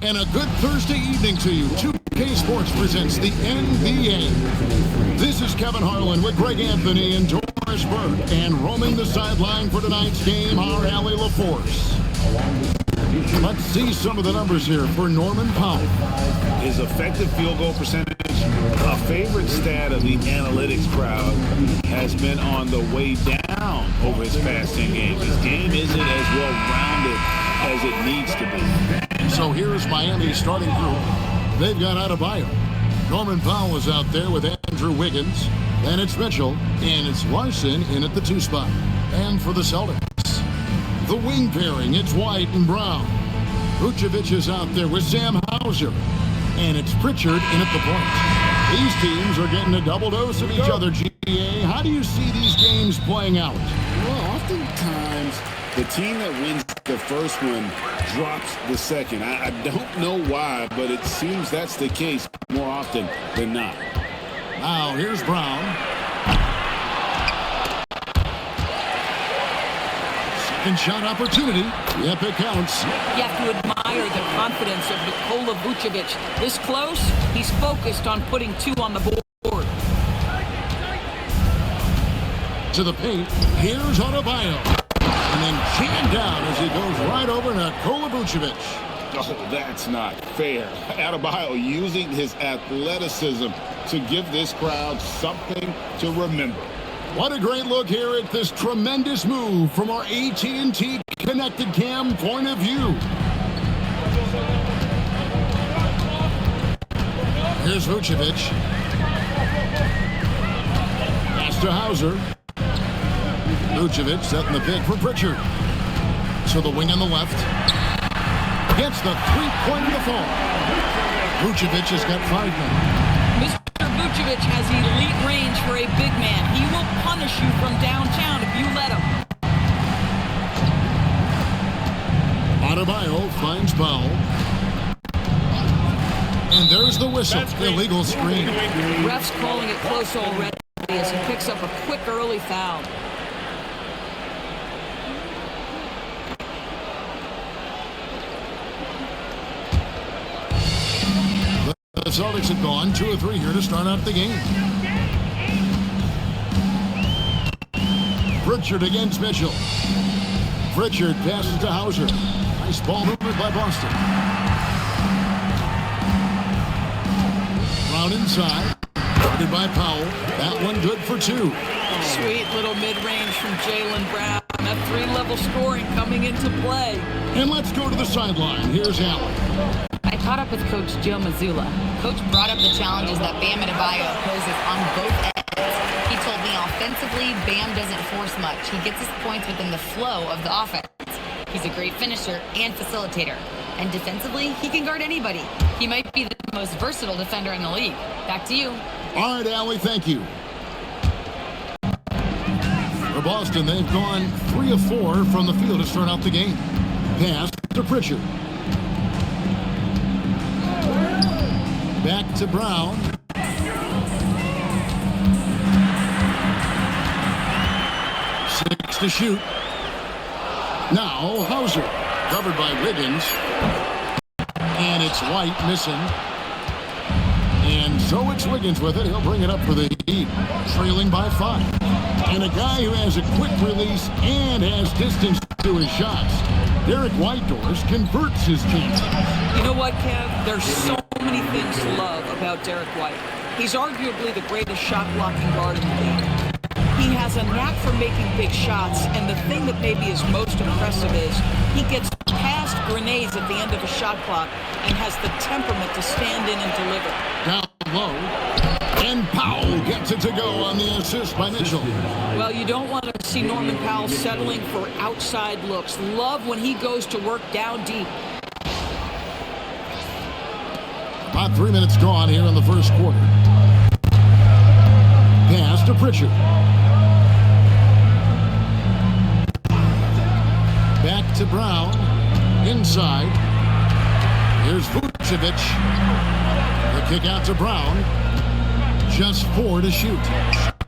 And a good Thursday evening to you. 2K Sports presents the NBA. This is Kevin Harlan with Greg Anthony and Doris Burke. And roaming the sideline for tonight's game, our Allie LaForce. Let's see some of the numbers here for Norman Powell. His effective field goal percentage, a favorite stat of the analytics crowd, has been on the way down over his past 10 games. His game isn't as well-rounded as it needs to be. So here's Miami's starting group. They've got Adebayo. Norman Powell is out there with Andrew Wiggins. Then it's Mitchell, and it's Larson in at the 2 spot. And for the Celtics, the wing pairing, it's White and Brown. Vucevic is out there with Sam Hauser. And it's Pritchard in at the point. These teams are getting a double dose of each other, GA. How do you see these games playing out? Well, oftentimes the team that wins the first one drops the second. I don't know why, but it seems that's the case more often than not. Now, here's Brown. Second shot opportunity. Yep, it counts. You have to admire the confidence of Nikola Vucevic. This close, he's focused on putting 2 on the board. To the paint, here's Adebayo. And then jammed down as he goes right over Nikola Vucevic. Oh, that's not fair. Adebayo using his athleticism to give this crowd something to remember. What a great look here at this tremendous move from our AT&T Connected Cam point of view. Here's Vucevic. Pass to Hauser. Vucevic setting the pick for Pritchard. So the wing on the left. Hits the three-point in the fall. Vucevic has got 5 men. Mr. Vucevic has elite range for a big man. He will punish you from downtown if you let him. Adebayo finds Powell. And there's the whistle. Illegal screen. Ref's calling it close already as he picks up a quick early foul. The Celtics have gone 2 or 3 here to start out the game. Pritchard against Mitchell. Pritchard passes to Hauser. Nice ball movement by Boston. Brown inside. Guarded by Powell. That one good for 2. Sweet little mid-range from Jaylen Brown. That 3-level scoring coming into play. And let's go to the sideline. Here's Allen. I caught up with Coach Joe Mazzulla. Coach brought up the challenges that Bam Adebayo poses on both ends. He told me offensively, Bam doesn't force much. He gets his points within the flow of the offense. He's a great finisher and facilitator. And defensively, he can guard anybody. He might be the most versatile defender in the league. Back to you. All right, Allie, thank you. For Boston, they've gone 3 of 4 from the field to start out the game. Pass to Pritchard. Back to Brown. Six to shoot. Now Hauser, covered by Wiggins. And it's White missing. And so it's Wiggins with it. He'll bring it up for the Heat, trailing by 5. And a guy who has a quick release and has distance to his shots. Derek White, Doris, converts his chances. You know what, Kev? There's so many things to love about Derek White. He's arguably the greatest shot-blocking guard in the game. He has a knack for making big shots, and the thing that maybe is most impressive is he gets past grenades at the end of a shot clock and has the temperament to stand in and deliver. Down low, and Powell gets it to go on the assist by Mitchell. Well, you don't want to see Norman Powell settling for outside looks. Love when he goes to work down deep. About 3 minutes gone here in the first quarter. Pass to Pritchard. Back to Brown. Inside. Here's Vucevic. The kick out to Brown. Just 4 to shoot.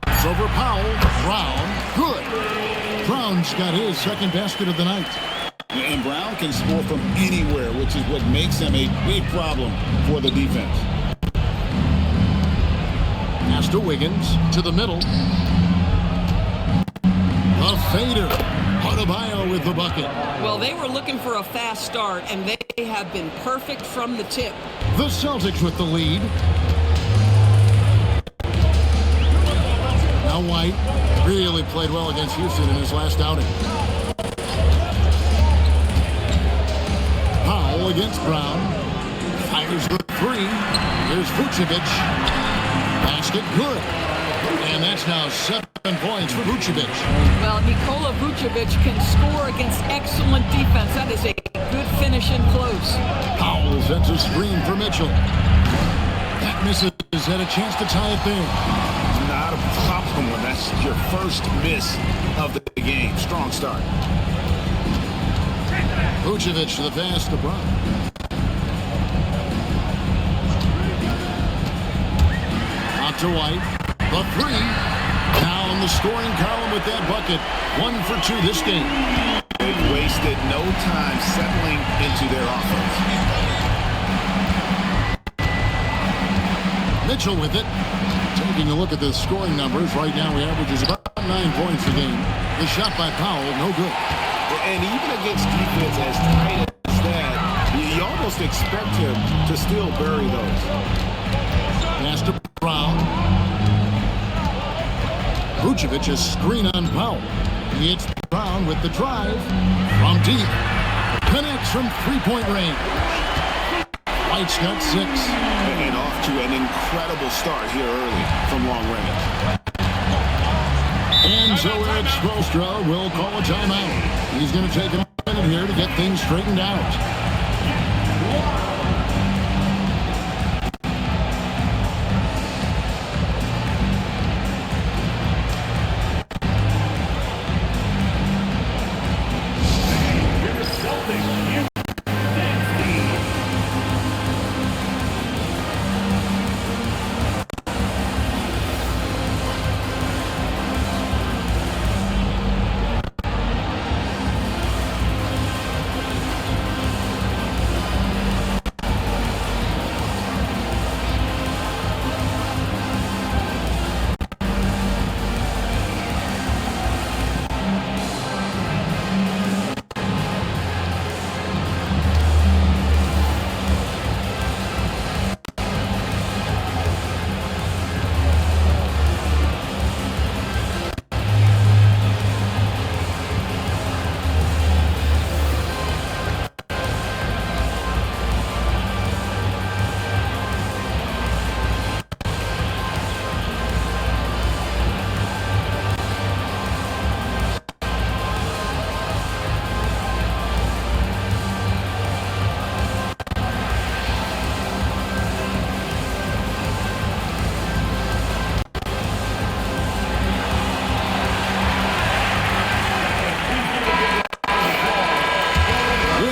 It's over Powell. Brown. Good. Brown's got his second basket of the night. And Brown can score from anywhere, which is what makes him a big problem for the defense. Pass to Wiggins, to the middle. A fader. Adebayo with the bucket. Well, they were looking for a fast start, and they have been perfect from the tip. The Celtics with the lead. Now White really played well against Houston in his last outing. Powell against Brown. Fires the three. Here's Vucevic. Basket good. And that's now 7 points for Vucevic. Well, Nikola Vucevic can score against excellent defense. That is a good finish in close. Powell sends a screen for Mitchell. That misses. Had a chance to tie it there. Not a problem when that's your first miss of the game. Strong start. Vucevic to the pass to Brown. Out to White. The three. Now in the scoring column with that bucket. 1 for 2 this game. They've wasted no time settling into their offense. Mitchell with it. Taking a look at the scoring numbers. Right now he averages about 9 points a game. The shot by Powell, no good. And even against defense as tight as that, you almost expect him to still bury those. Pass to Brown. Vucevic a screen on Powell. He hits Brown with the drive. From deep. Connects from three-point range. White's got 6. And off to an incredible start here early from long range. And so Eric Spoelstra will call a timeout. He's going to take a minute here to get things straightened out.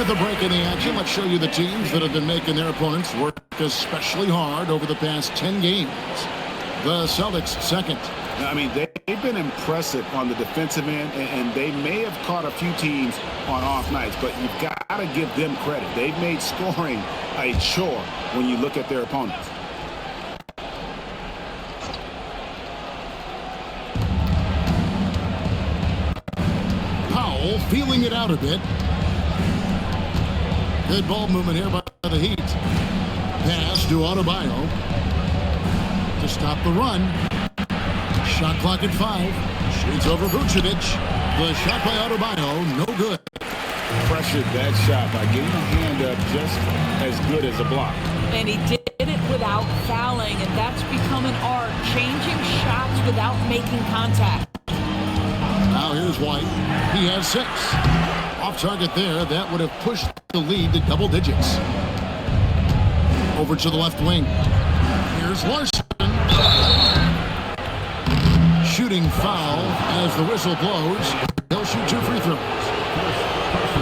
The break in the action. Let's show you the teams that have been making their opponents work especially hard over the past 10 games. The Celtics second. I mean, they've been impressive on the defensive end, and they may have caught a few teams on off nights, but you've got to give them credit. They've made scoring a chore when you look at their opponents. Powell feeling it out a bit. Good ball movement here by the Heat. Pass to Adebayo to stop the run. Shot clock at 5. Shoots over Vucevic. The shot by Adebayo, no good. Pressured that shot by getting a hand up just as good as a block. And he did it without fouling, and that's become an art, changing shots without making contact. Now here's White. He has 6. Off target there. That would have pushed the lead to double digits. Over to the left wing. Here's Larson. Shooting foul as the whistle blows. He'll shoot 2 free throws.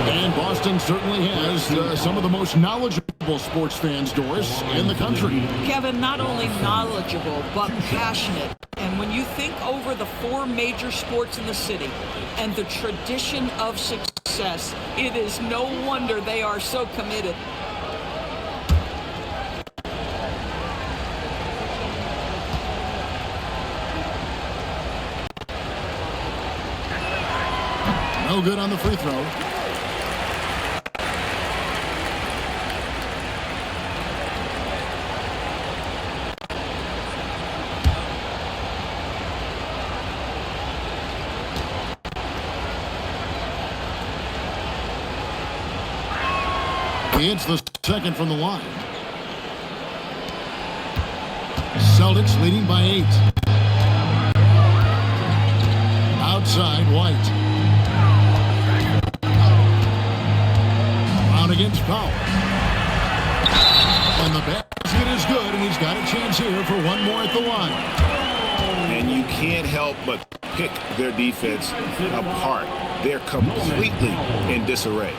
And Boston certainly has some of the most knowledgeable sports fans, Doris, in the country. Kevin, not only knowledgeable, but passionate. And when you think over the 4 major sports in the city and the tradition of success, it is no wonder they are so committed. No good on the free throw. He hits the second from the line. Celtics leading by 8. Outside, White. Brown against Powell. And the basket is good, and he's got a chance here for one more at the line. And you can't help but pick their defense apart. They're completely in disarray.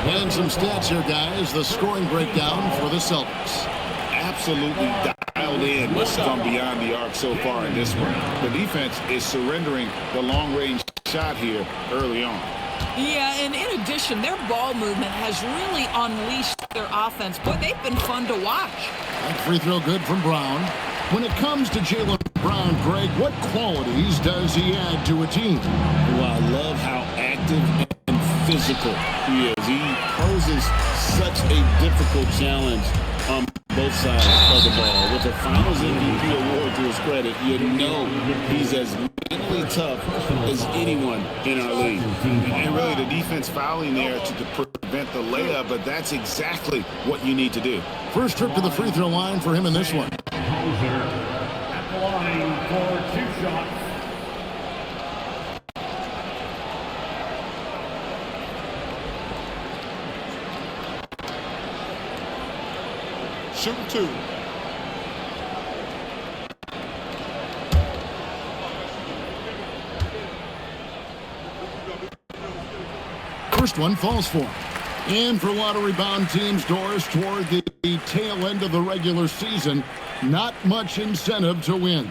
And some stats here, guys. The scoring breakdown for the Celtics. Absolutely dialed in. Must have gone beyond the arc so far in this one. The defense is surrendering the long-range shot here early on. Yeah, and in addition, their ball movement has really unleashed their offense. Boy, they've been fun to watch. That free throw good from Brown. When it comes to Jaylen Brown, Greg, what qualities does he add to a team? Well, I love how active and physical he is. He poses such a difficult challenge on both sides of the ball. With the Finals MVP award to his credit, you know he's as mentally tough as anyone in our league. And really, the defense fouling there to prevent the layup, but that's exactly what you need to do. First trip to the free throw line for him in this one. At the line for 2 shots. Shooting 2. First one falls for him. And for lottery-bound teams, Doris, toward the tail end of the regular season, not much incentive to win.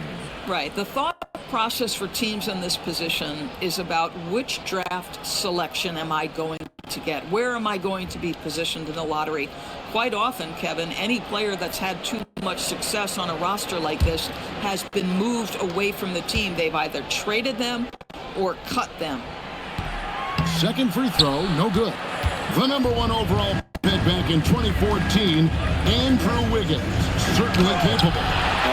Right. The thought process for teams in this position is about which draft selection am I going to get? Where am I going to be positioned in the lottery? Quite often, Kevin, any player that's had too much success on a roster like this has been moved away from the team. They've either traded them or cut them. Second free throw, no good. The number 1 overall pick back in 2014, Andrew Wiggins, certainly capable.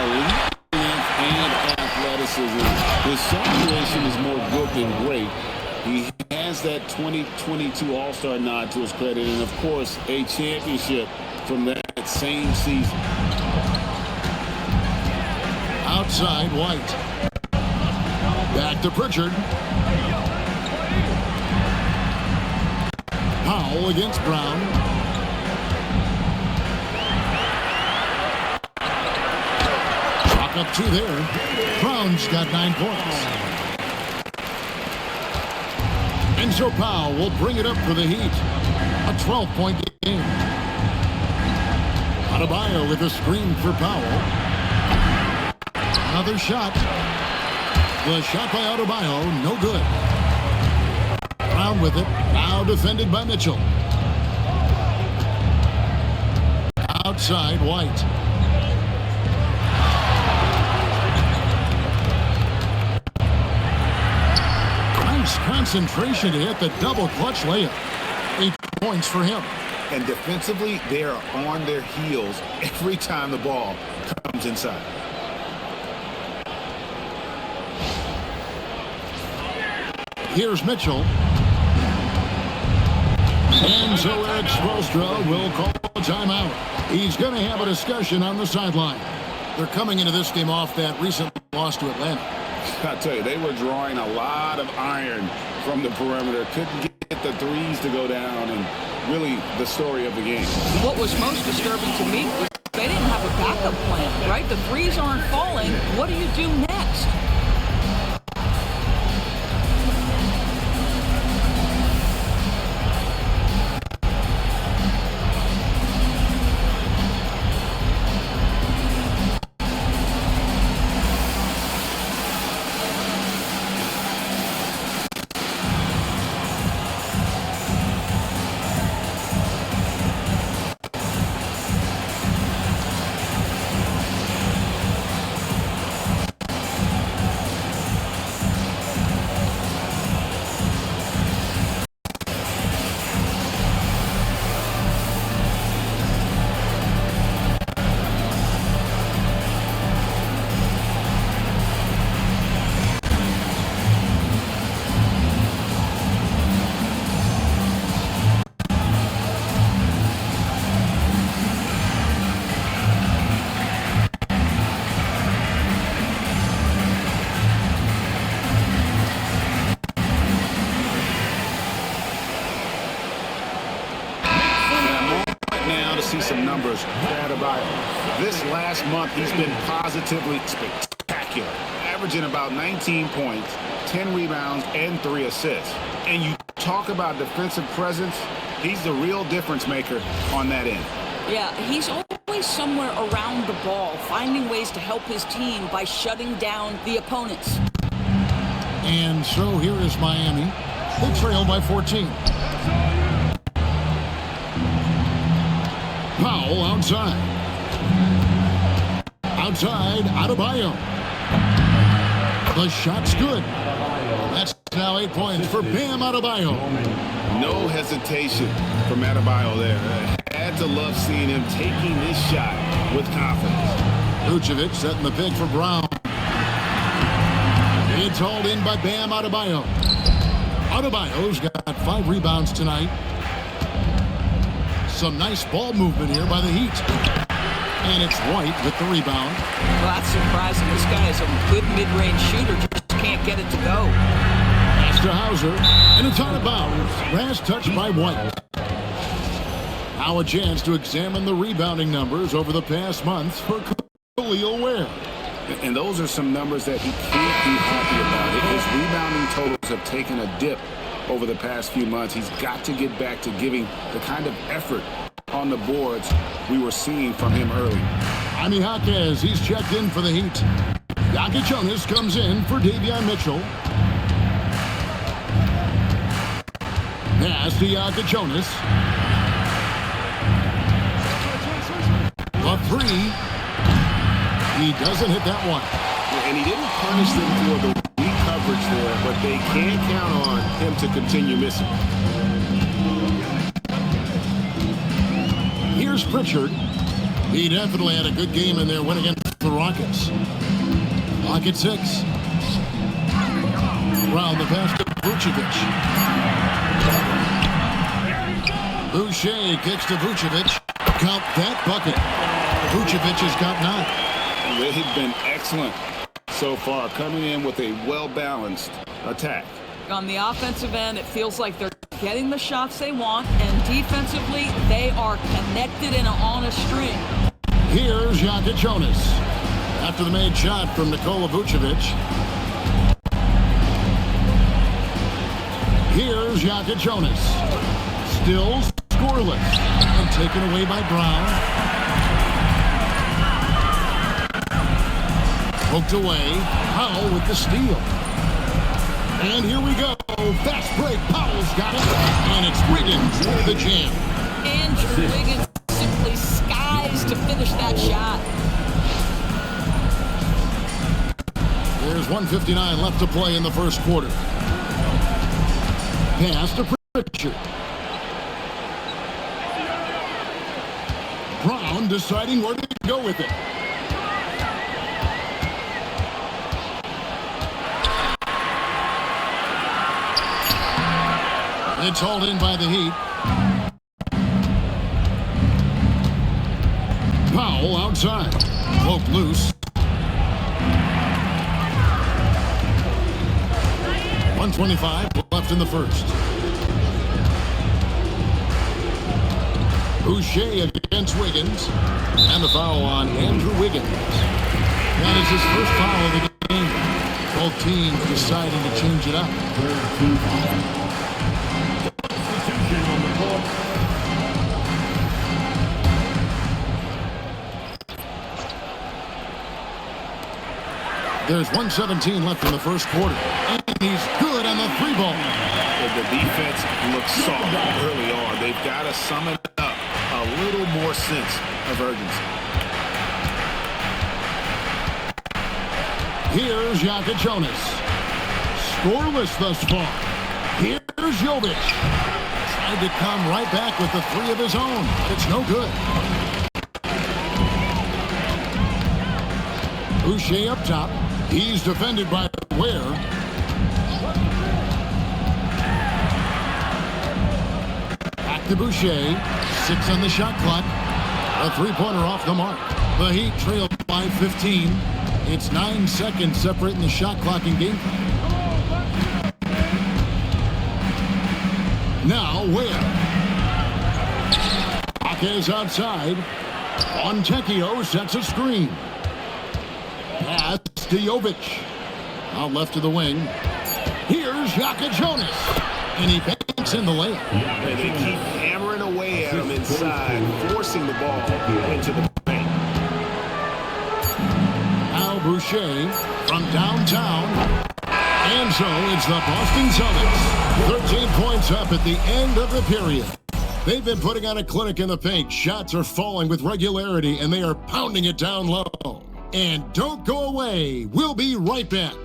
Elite length and athleticism. His situation is more good than great. He has that 2022 All-Star nod to his credit, and of course, a championship from that same season. Outside, White. Back to Pritchard. Powell against Brown. Chalk up 2 there. Brown's got 9 points. And so Powell will bring it up for the Heat. A 12-point game. Adebayo with a screen for Powell. Another shot. The shot by Adebayo, no good. Brown with it, now defended by Mitchell. Outside, White. Nice concentration to hit the double clutch layup. 8 points for him. And defensively, they are on their heels every time the ball comes inside. Here's Mitchell. And so Eric Spoelstra will call a timeout. He's going to have a discussion on the sideline. They're coming into this game off that recent loss to Atlanta. I tell you, they were drawing a lot of iron from the perimeter. Couldn't get the threes to go down, and really the story of the game. What was most disturbing to me was they didn't have a backup plan, right? The threes aren't falling. What do you do next? see some numbers for Adebayo. This last month, he's been positively spectacular, averaging about 19 points, 10 rebounds, and 3 assists. And you talk about defensive presence, he's the real difference maker on that end. Yeah, he's always somewhere around the ball, finding ways to help his team by shutting down the opponents. And so here is Miami. They trail by 14. Powell outside. Outside, Adebayo. The shot's good. That's now 8 points for Bam Adebayo. No hesitation from Adebayo there. Had to love seeing him taking this shot with confidence. Vucevic setting the pick for Brown. It's hauled in by Bam Adebayo. Adebayo's got 5 rebounds tonight. Some nice ball movement here by the Heat. And it's White with the rebound. Well, that's surprising. This guy is a good mid-range shooter, just can't get it to go. Pass to Hauser, and it's out of bounds. Last touch by White. Now a chance to examine the rebounding numbers over the past months for Khalil Ware. And those are some numbers that he can't be happy about. His rebounding totals have taken a dip over the past few months. He's got to get back to giving the kind of effort on the boards we were seeing from him early. Jaime Jaquez, he's checked in for the Heat. Jonas comes in for Davion Mitchell. Pass to Jonas. A 3. He doesn't hit that one. And he didn't punish them for the weak coverage there, but they can't count on him to continue missing. Here's Pritchard. He definitely had a good game in their win against the Rockets. Rocket 6. Round the pass to Vucevic. Boucher kicks to Vucevic. Count that bucket. Vucevic has got 9. They've been excellent so far, coming in with a well-balanced attack. On the offensive end, it feels like they're getting the shots they want, and defensively, they are connected and on a string. Here's Jonas. After the made shot from Nikola Vucevic. Here's Jonas. Still scoreless. And taken away by Brown. Poked away. Powell with the steal. And here we go. Fast break. Powell's got it. And it's Wiggins with the jam. Andrew Wiggins simply skies to finish that shot. There's 1:59 left to play in the first quarter. Pass to Pritchard. Brown deciding where to go with it. It's hauled in by the Heat. Powell outside. Poked loose. 1:25 left in the first. Boucher against Wiggins. And the foul on Andrew Wiggins. That is his first foul of the game. Both teams deciding to change it up. There's 1:17 left in the first quarter. And he's good on the 3-ball. The defense looks soft early on. They've got to summon up a little more sense of urgency. Here's Jonas. Scoreless thus far. Here's Jovic. Tried to come right back with the 3 of his own. It's no good. Boucher up top. He's defended by Ware. Back to Boucher. 6 on the shot clock. A 3-pointer off the mark. The Heat trail by 15. It's 9 seconds separating the shot clock and game clock. Now Ware. Marquez outside. Fontecchio sets a screen. Pass to Jovic. Out left to the wing. Here's Jonas. And he banks in the layup. And they keep hammering away at him inside, forcing the ball into the paint. Al Boucher from downtown. And so it's the Boston Celtics. 13 points up at the end of the period. They've been putting on a clinic in the paint. Shots are falling with regularity, and they are pounding it down low. And don't go away. We'll be right back.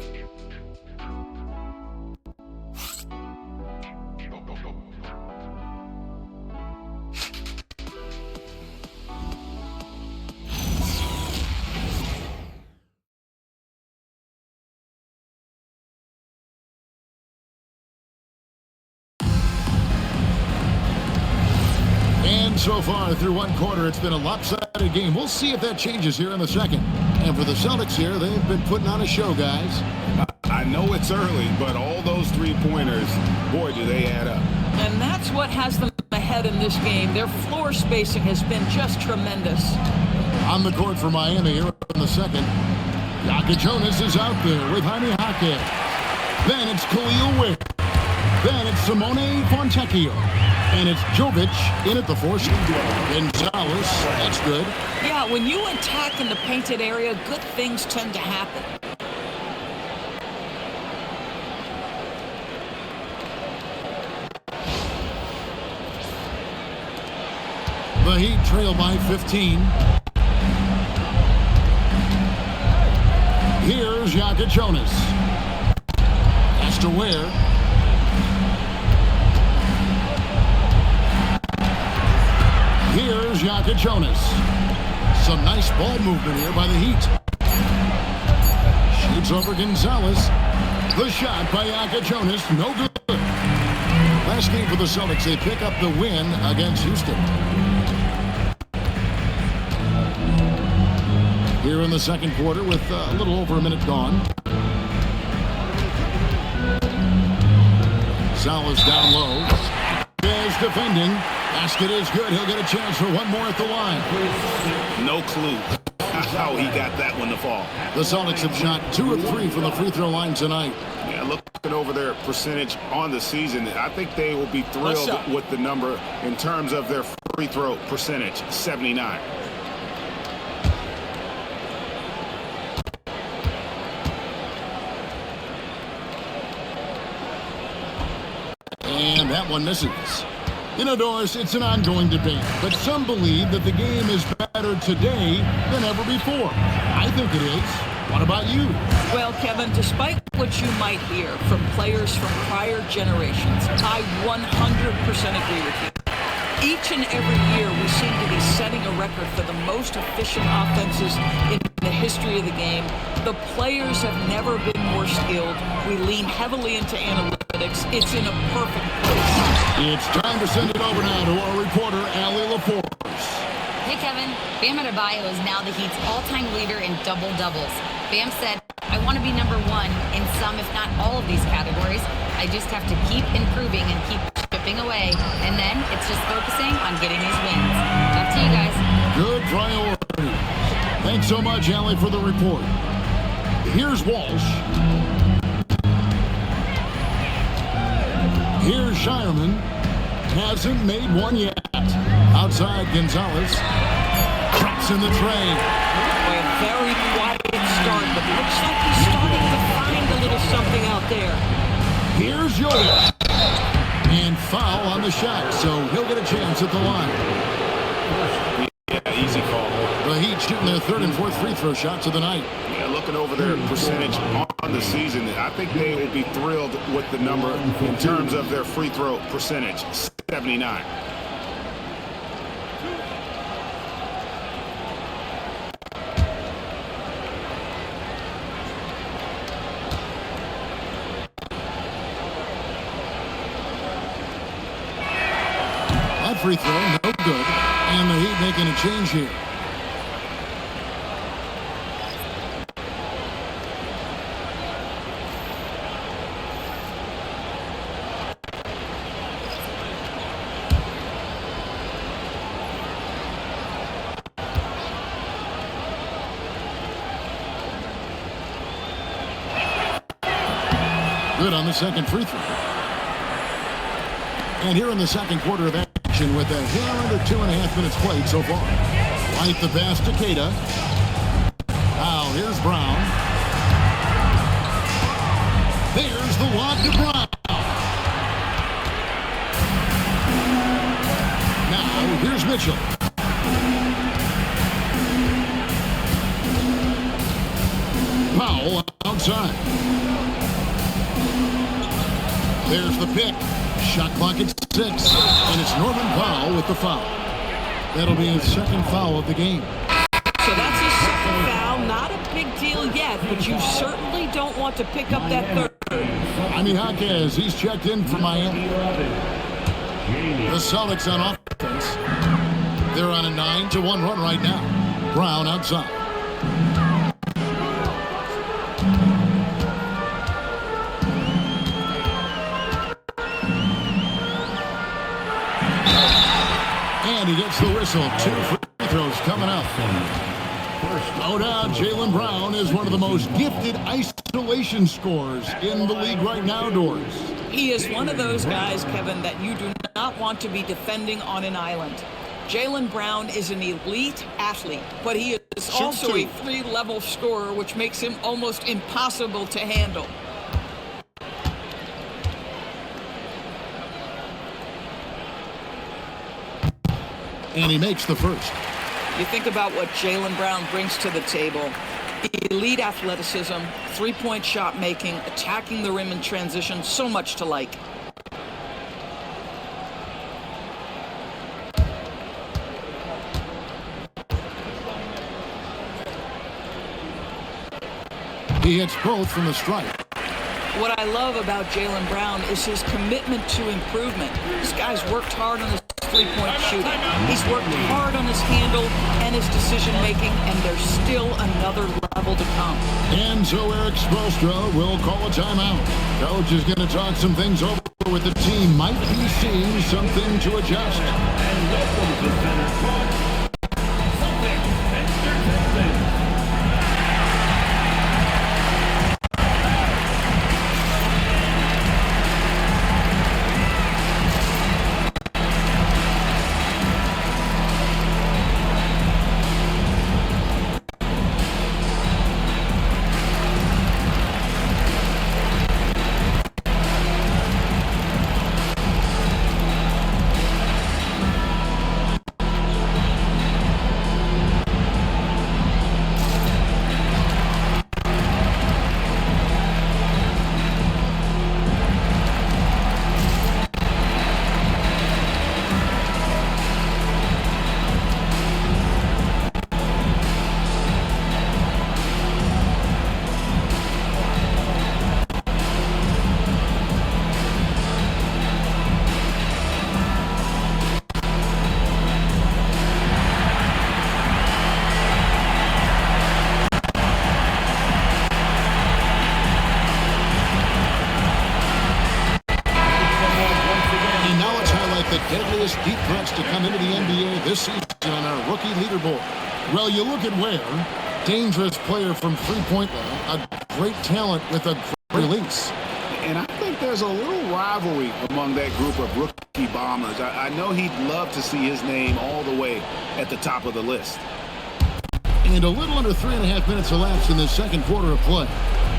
So far through one quarter, it's been a lopsided game. We'll see if that changes here in the second. And for the Celtics here, they've been putting on a show, guys. I know it's early, but all those three-pointers, boy, do they add up. And that's what has them ahead in this game. Their floor spacing has been just tremendous. On the court for Miami here in the second. Jonas is out there with Jaime Jaquez. Then it's Khalil Ware. Then it's Simone Fontecchio. And it's Jovic in at the force. Gonzalez, that's good. Yeah, when you attack in the painted area, good things tend to happen. The Heat trail by 15. Here's Jonas. Pass to Ware. Here's Jonas. Some nice ball movement here by the Heat. Shoots over Gonzalez. The shot by Jonas, no good. Last game for the Celtics, they pick up the win against Houston. Here in the second quarter with a little over a minute gone. Gonzalez down low. Is defending. Basket is good. He'll get a chance for one more at the line. No clue how he got that one to fall. The Celtics have shot 2 of 3 from the free throw line tonight. Yeah, looking over their percentage on the season, I think they will be thrilled with the number in terms of their free throw percentage, 79. And that one misses. You know, Doris, it's an ongoing debate, but some believe that the game is better today than ever before. I think it is. What about you? Well, Kevin, despite what you might hear from players from prior generations, I 100% agree with you. Each and every year, we seem to be setting a record for the most efficient offenses in the history of the game. The players have never been more skilled. We lean heavily into analytics. It's in a perfect place. It's time to send it over now to our reporter, Allie LaForce. Hey, Kevin. Bam Adebayo is now the Heat's all-time leader in double-doubles. Bam said, I want to be number one in some, if not all of these categories. I just have to keep improving and keep chipping away. And then it's just focusing on getting these wins. Back to you guys. Good priority. Thanks so much, Allie, for the report. Here's Walsh. Here's Shireman. Hasn't made one yet. Outside Gonzalez. Traps in the tray. A very quiet start, but looks like he's starting to find a little something out there. Here's Jovic. And foul on the shot, so he'll get a chance at the line. Yeah, easy call. The Heat shooting their third and fourth free throw shots of the night. Yeah, looking over their percentage on the season, I think they will be thrilled with the number in terms of their free throw percentage, 79. That free throw, no good. And the Heat making a change here. good on the second free throw. And here in the second quarter of action with a hair under 2.5 minutes played so far. Right the pass to Cada. Now here's Brown. There's the lob to Brown. Now here's Mitchell. Powell outside. There's the pick. Shot clock at 6. And it's Norman Powell with the foul. That'll be his second foul of the game. So that's his second foul. Not a big deal yet, but you certainly don't want to pick up that third. Jaime Jaquez, he's checked in for Miami. The Celtics on offense. They're on a 9-1 run right now. Brown outside. And he gets the whistle. 2 free throws coming up. No doubt, Jaylen Brown is one of the most gifted isolation scorers in the league right now, Doris. He is one of those guys, Kevin, that you do not want to be defending on an island. Jaylen Brown is an elite athlete, but he is also a 3-level scorer, which makes him almost impossible to handle. And he makes the first. You think about what Jaylen Brown brings to the table. Elite athleticism, three-point shot making, attacking the rim in transition, so much to like. He hits both from the stripe. What I love about Jaylen Brown is his commitment to improvement. This guy's worked hard on his three-point shooting. He's worked hard on his handle and his decision-making, and there's still another level to come. And so Eric Spoelstra will call a timeout. Coach is going to talk some things over with the team. Might be seeing something to adjust. And welcome to center court, Celtics, Mr. Johnson. Deep threats to come into the NBA this season on our rookie leaderboard. Well, you look at Ware, dangerous player from three-point line, a great talent with a great release. And I think there's a little rivalry among that group of rookie bombers. I know he'd love to see his name all the way at the top of the list. And a little under 3.5 minutes elapsed in the second quarter of play.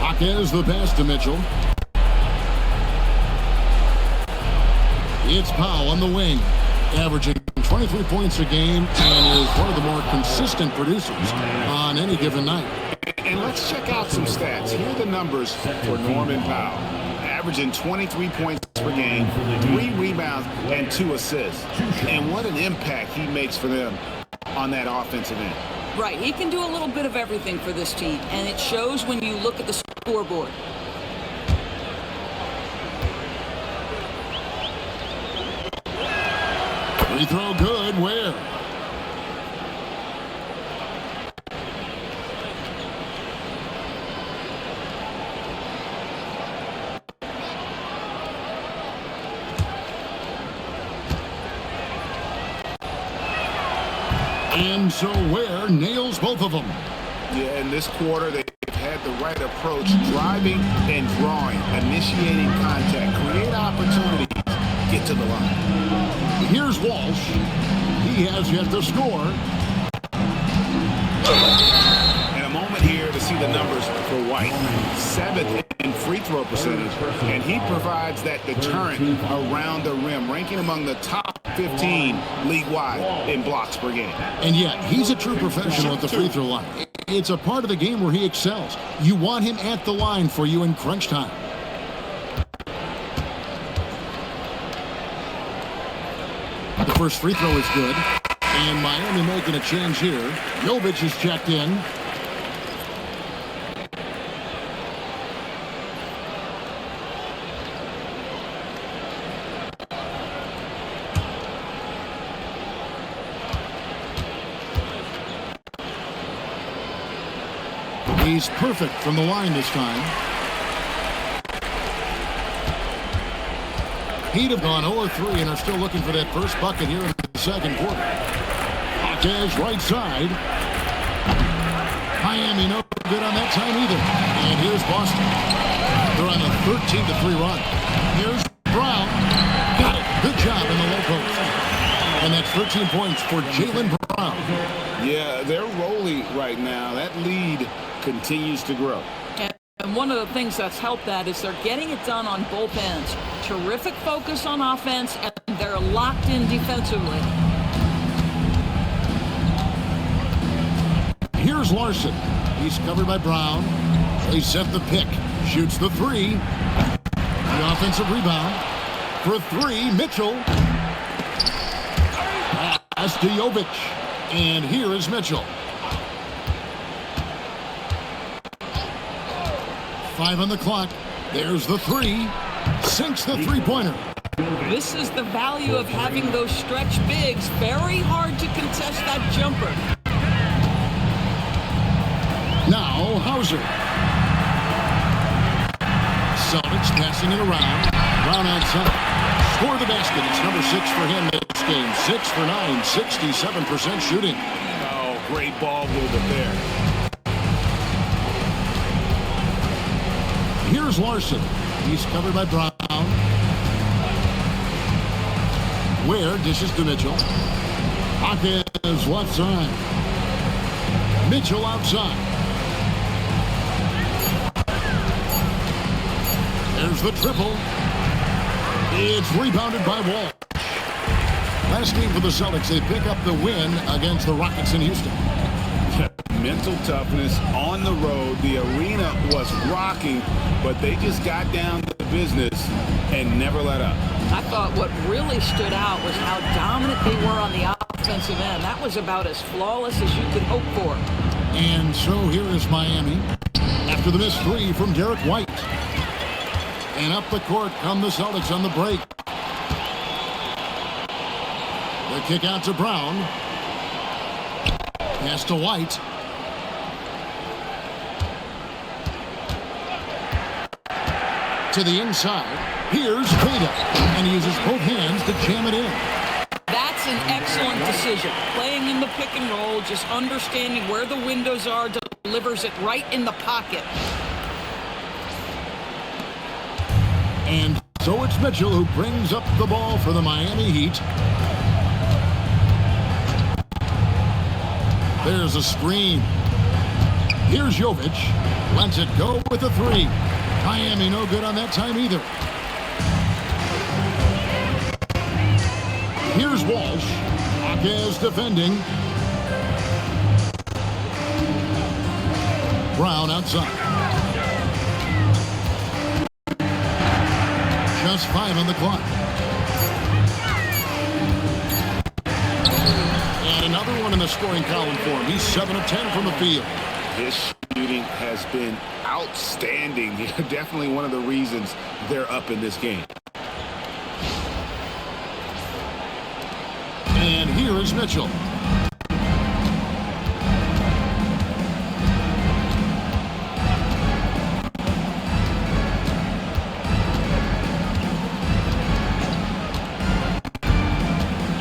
Jaquez the pass to Mitchell. It's Powell on the wing, averaging 23 points a game and is one of the more consistent producers on any given night. And let's check out some stats. Here are the numbers for Norman Powell. Averaging 23 points per game, 3 rebounds, and 2 assists. And what an impact he makes for them on that offensive end. Right, he can do a little bit of everything for this team, and it shows when you look at the scoreboard. Free throw good, Ware. And so Ware nails both of them. Yeah, in this quarter, they've had had the right approach, driving and drawing, initiating contact, create opportunities, get to the line. Here's Walsh. He has yet to score. And a moment here to see the numbers for White. 7th in free throw percentage, and he provides that deterrent around the rim, ranking among the top 15 league-wide in blocks per game. And yet, he's a true professional at the free throw line. It's a part of the game where he excels. You want him at the line for you in crunch time. The first free throw is good. And Miami making a change here. Jovic is checked in. He's perfect from the line this time. He'd have gone 0-3 and are still looking for that first bucket here in the second quarter. Hawkins right side. Miami no good on that time either. And here's Boston. They're on a 13-3 run. Here's Brown. Got it. Good job in the low post. And that's 13 points for Jaylen Brown. Yeah, they're rolling right now. That lead continues to grow. And one of the things that's helped that is they're getting it done on both ends. Terrific focus on offense, and they're locked in defensively. Here's Larson. He's covered by Brown. They set the pick. Shoots the three. The offensive rebound. For three, Mitchell. Pass to Jovic. And here is Mitchell. 5 on the clock. There's the three. Sinks the three-pointer. This is the value of having those stretch bigs. Very hard to contest that jumper. Now Hauser. Celtics passing it around. Brown outside. Score the basket. It's number 6 for him this game. 6 for 9. 67% shooting. Oh, great ball movement there. Here's Larson. He's covered by Brown. Ware dishes to Mitchell. Hawkins left side. Mitchell outside. There's the triple. It's rebounded by Walsh. Last game for the Celtics, they pick up the win against the Rockets in Houston. Mental toughness on the road. The arena was rocking, but they just got down to business and never let up. I thought what really stood out was how dominant they were on the offensive end. That was about as flawless as you could hope for. And so here is Miami after the missed three from Derek White. And up the court come the Celtics on the break. The kick out to Brown. Pass to White. To the inside. Here's Veda. And he uses both hands to jam it in. That's an excellent decision. Playing in the pick and roll, just understanding where the windows are, delivers it right in the pocket. And so it's Mitchell who brings up the ball for the Miami Heat. There's a screen. Here's Jovic. Lets it go with a three. Miami no good on that time either. Here's Walsh. Hawkins defending. Brown outside. Just 5 on the clock. And another one in the scoring column for him. He's 7 of 10 from the field. His shooting has been outstanding. Definitely one of the reasons they're up in this game. And here is Mitchell.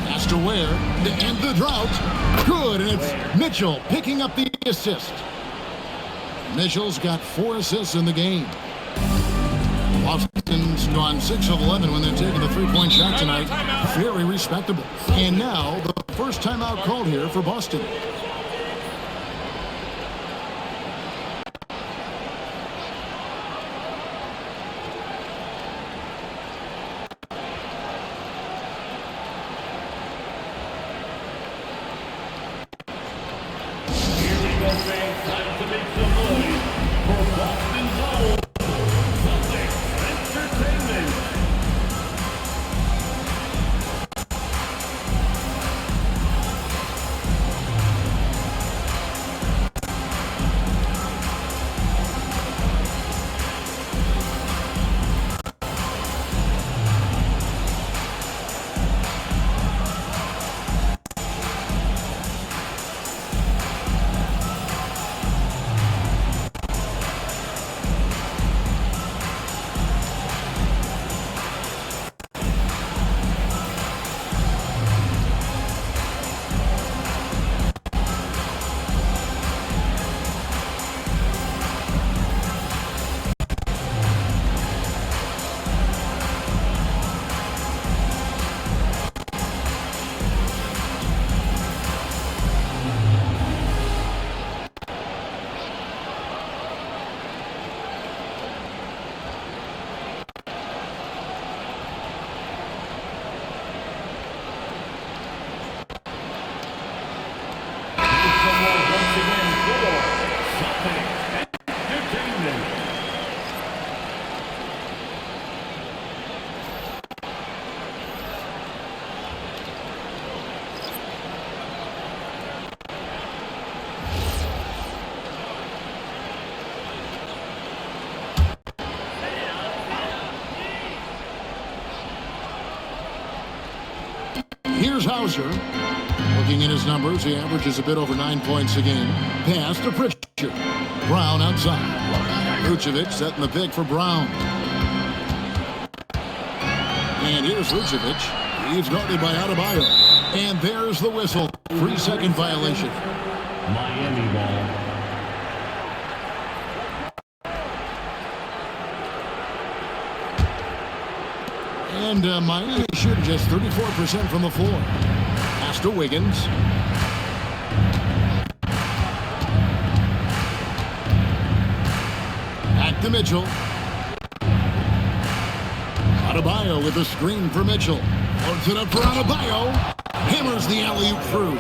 Pass to Ware to end the drought. Good, and it's Mitchell picking up the assist. Mitchell's got 4 assists in the game. Boston's gone 6 of 11 when they're taking the three-point shot tonight. Very respectable. And now the first timeout called here for Boston. Here we go, fans. Time to make some noise for Boston's home, Celtics Entertainment. Once again for Celtics Entertainment. Here's Hauser. Looking at his numbers, he averages a bit over 9 points a game. Pass to Pritchard. Brown outside. Vucevic setting the pick for Brown. And here's Vucevic. He's guarded by Adebayo. And there's the whistle. 3-second violation. Miami ball. And Miami shooting just 34% from the floor. Pass to Wiggins. Back to Mitchell. Adebayo with a screen for Mitchell. Loads it up for Adebayo. Hammers the alley-oop through.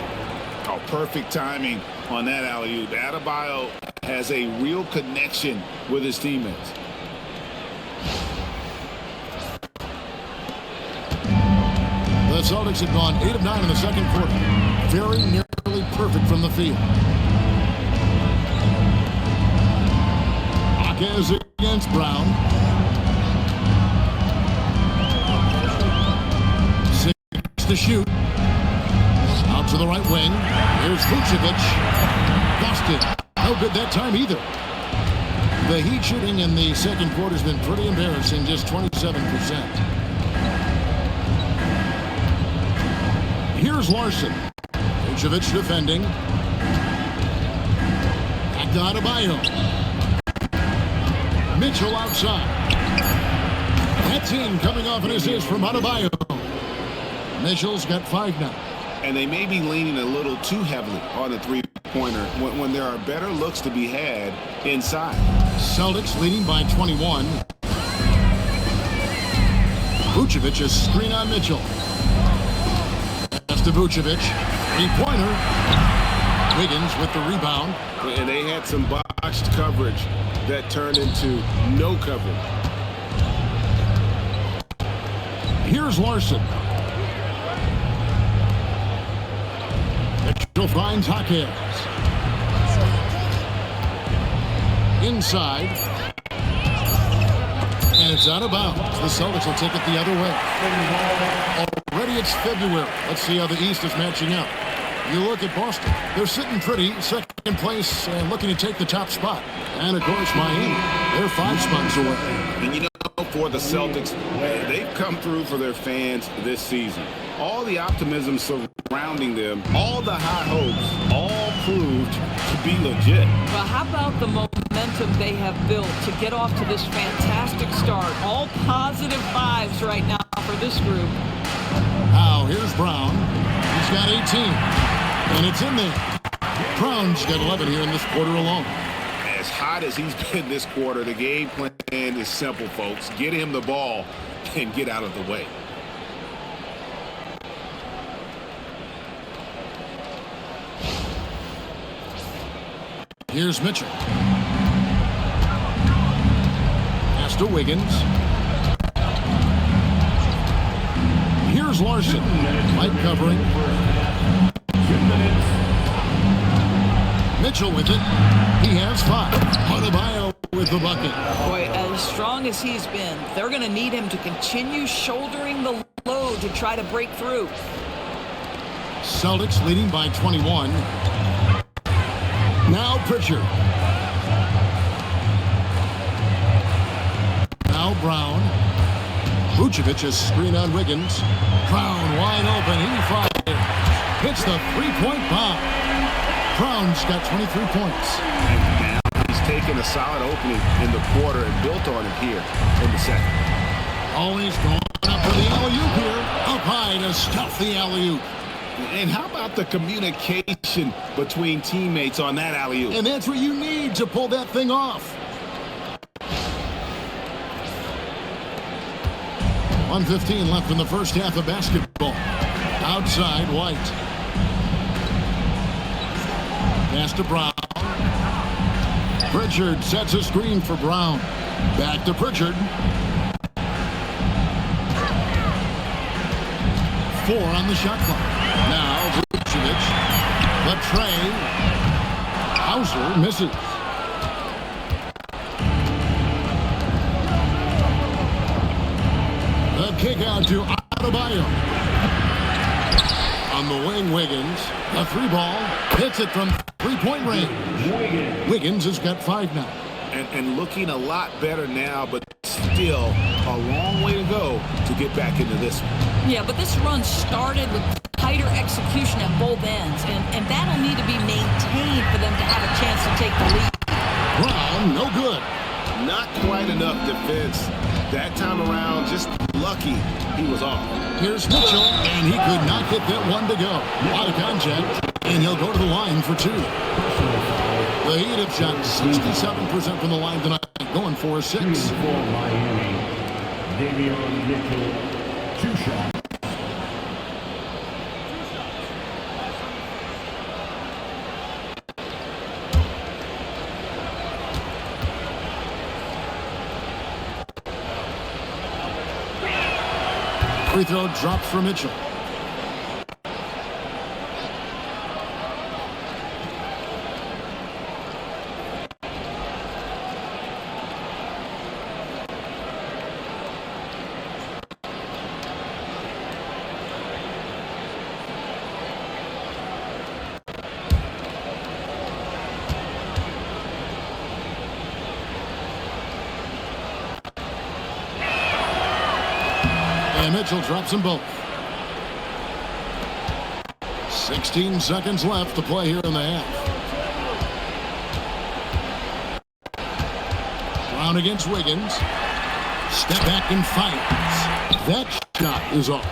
Oh, perfect timing on that alley-oop. Adebayo has a real connection with his teammates. The Celtics have gone 8 of 9 in the second quarter. Very nearly perfect from the field. Akez against Brown. 6 to shoot. Out to the right wing. Here's Vucevic. Busted. No good that time either. The Heat shooting in the second quarter has been pretty embarrassing, just 27%. Here's Larson. Vucevic defending. Back to Adebayo. Mitchell outside. That's in, coming off an assist from Adebayo. Mitchell's got 5 now. And they may be leaning a little too heavily on the three-pointer when there are better looks to be had inside. Celtics leading by 21. Vucevic a screen on Mitchell. Pass to Vucevic. 3-pointer. Wiggins with the rebound. And they had some botched coverage that turned into no coverage. Here's Larson. Mitchell finds Akez. Inside. And it's out of bounds. The Celtics will take it the other way. Already it's February. Let's see how the East is matching up. You look at Boston. They're sitting pretty, second place, and looking to take the top spot. And, of course, Miami. They're 5 spots away. And you know, for the Celtics, they've come through for their fans this season. All the optimism surrounding them, all the high hopes, all proved to be legit. Well, how about the momentum momentum they have built to get off to this fantastic start. All positive vibes right now for this group. Now, here's Brown. He's got 18, and it's in there. Brown's got 11 here in this quarter alone. As hot as he's been this quarter, the game plan is simple, folks. Get him the ball and get out of the way. Here's Mitchell. Pass to Wiggins. Here's Larson. Light covering. 2 minutes. Mitchell with it. He has 5. Adebayo with the bucket. Boy, as strong as he's been, they're going to need him to continue shouldering the load to try to break through. Celtics leading by 21. Now Pritchard. Now Brown. Vucevic is screen on Wiggins. Brown wide open. He fires. Hits the three-point bomb. Brown's got 23 points. And now he's taken a solid opening in the quarter and built on it here in the second. Always going up for the alley-oop here. Up high to stuff the alley-oop. And how about the communication between teammates on that alley-oop? And that's what you need to pull that thing off. 1:15 left in the first half of basketball. Outside, White. Pass to Brown. Pritchard sets a screen for Brown. Back to Pritchard. 4 on the shot clock. Now Vucevic. The tray. Hauser misses. The kick out to Adebayo. On the wing, Wiggins. A 3-ball. Hits it from three-point range. Wiggins has got 5 now. And looking a lot better now, but still a long way to go to get back into this one. Yeah, but this run started with tighter execution at both ends, and that'll need to be maintained for them to have a chance to take the lead. Brown, no good. Not quite enough defense. That time around, just lucky he was off. Here's Mitchell, and he could not get that one to go. Out of contact, and he'll go to the line for 2. The Heat have shot 67% from the line tonight, going for a 6. For Miami, Davion Mitchell, 2 shots. Free throw drops for Mitchell. And Mitchell drops them both. 16 seconds left to play here in the half. Brown against Wiggins. Step back and fires. That shot is off.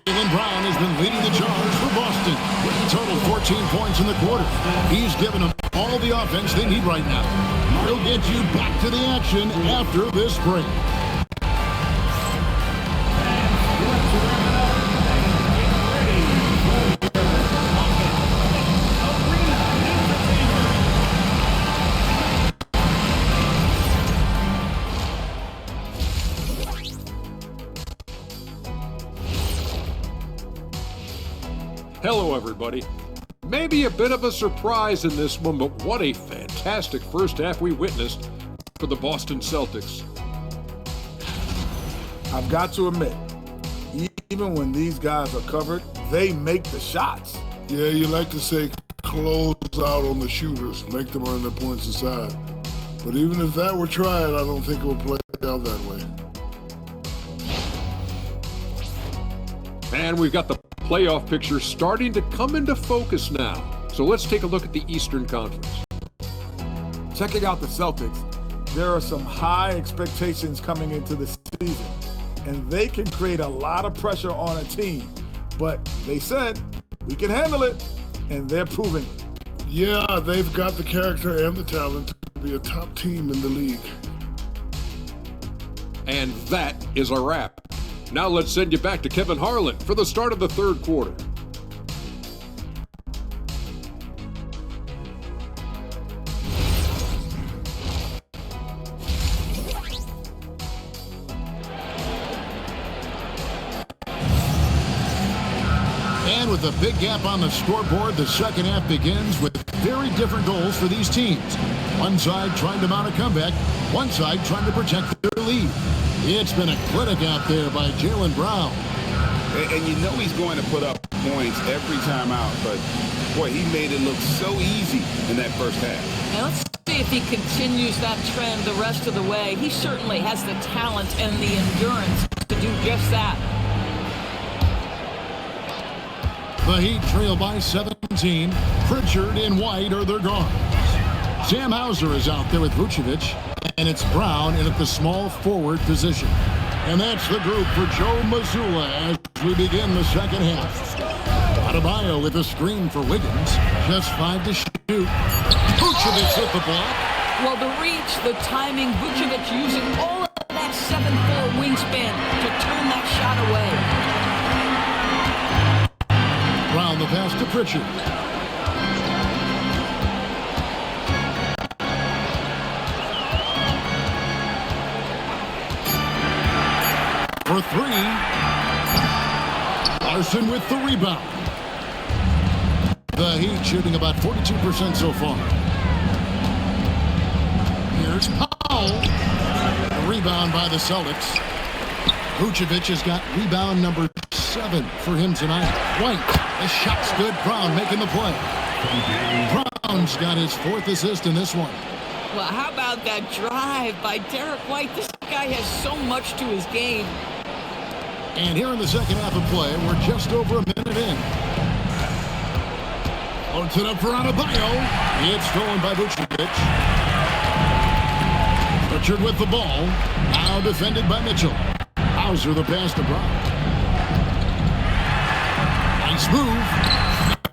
Jaylen Brown has been leading the charge for Boston. With a total 14 points in the quarter. He's given them all the offense they need right now. We'll get you back to the action after this break. Hello, everybody. Maybe a bit of a surprise in this one, but what a fantastic first half we witnessed for the Boston Celtics. I've got to admit, even when these guys are covered, they make the shots. Yeah, you like to say close out on the shooters, make them earn their points inside. But even if that were tried, I don't think it will play out that way. And we've got the playoff picture starting to come into focus now. So let's take a look at the Eastern Conference. Checking out the Celtics, there are some high expectations coming into the season, and they can create a lot of pressure on a team. But they said, we can handle it, and they're proving it. Yeah, they've got the character and the talent to be a top team in the league. And that is a wrap. Now let's send you back to Kevin Harlan for the start of the third quarter. And with a big gap on the scoreboard, the second half begins with very different goals for these teams. One side trying to mount a comeback, one side trying to protect their lead. It's been a clinic out there by Jaylen Brown. And you know he's going to put up points every time out, but boy, he made it look so easy in that first half. Now let's see if he continues that trend the rest of the way. He certainly has the talent and the endurance to do just that. The Heat trail by 17. Pritchard and White are their guards. Sam Hauser is out there with Vucevic, and it's Brown in at the small forward position. And that's the group for Joe Mazzulla as we begin the second half. Adebayo with a screen for Wiggins. Just 5 to shoot. Vucevic with the block. Well, the reach, the timing, Vucevic using all of that 7'4" wingspan to turn that shot away. Brown the pass to Pritchard. For 3. Larson with the rebound. The Heat shooting about 42% so far. Here's Powell. The rebound by the Celtics. Vucevic has got rebound number 7 for him tonight. White, the shot's good. Brown making the play. Brown's got his 4th assist in this one. Well, how about that drive by Derek White? This guy has so much to his game. And here in the second half of play, we're just over a minute in. Loads it up for Adebayo. It's stolen by Vucevic. Pritchard with the ball. Now defended by Mitchell. Hauser the pass to Brown. Nice move.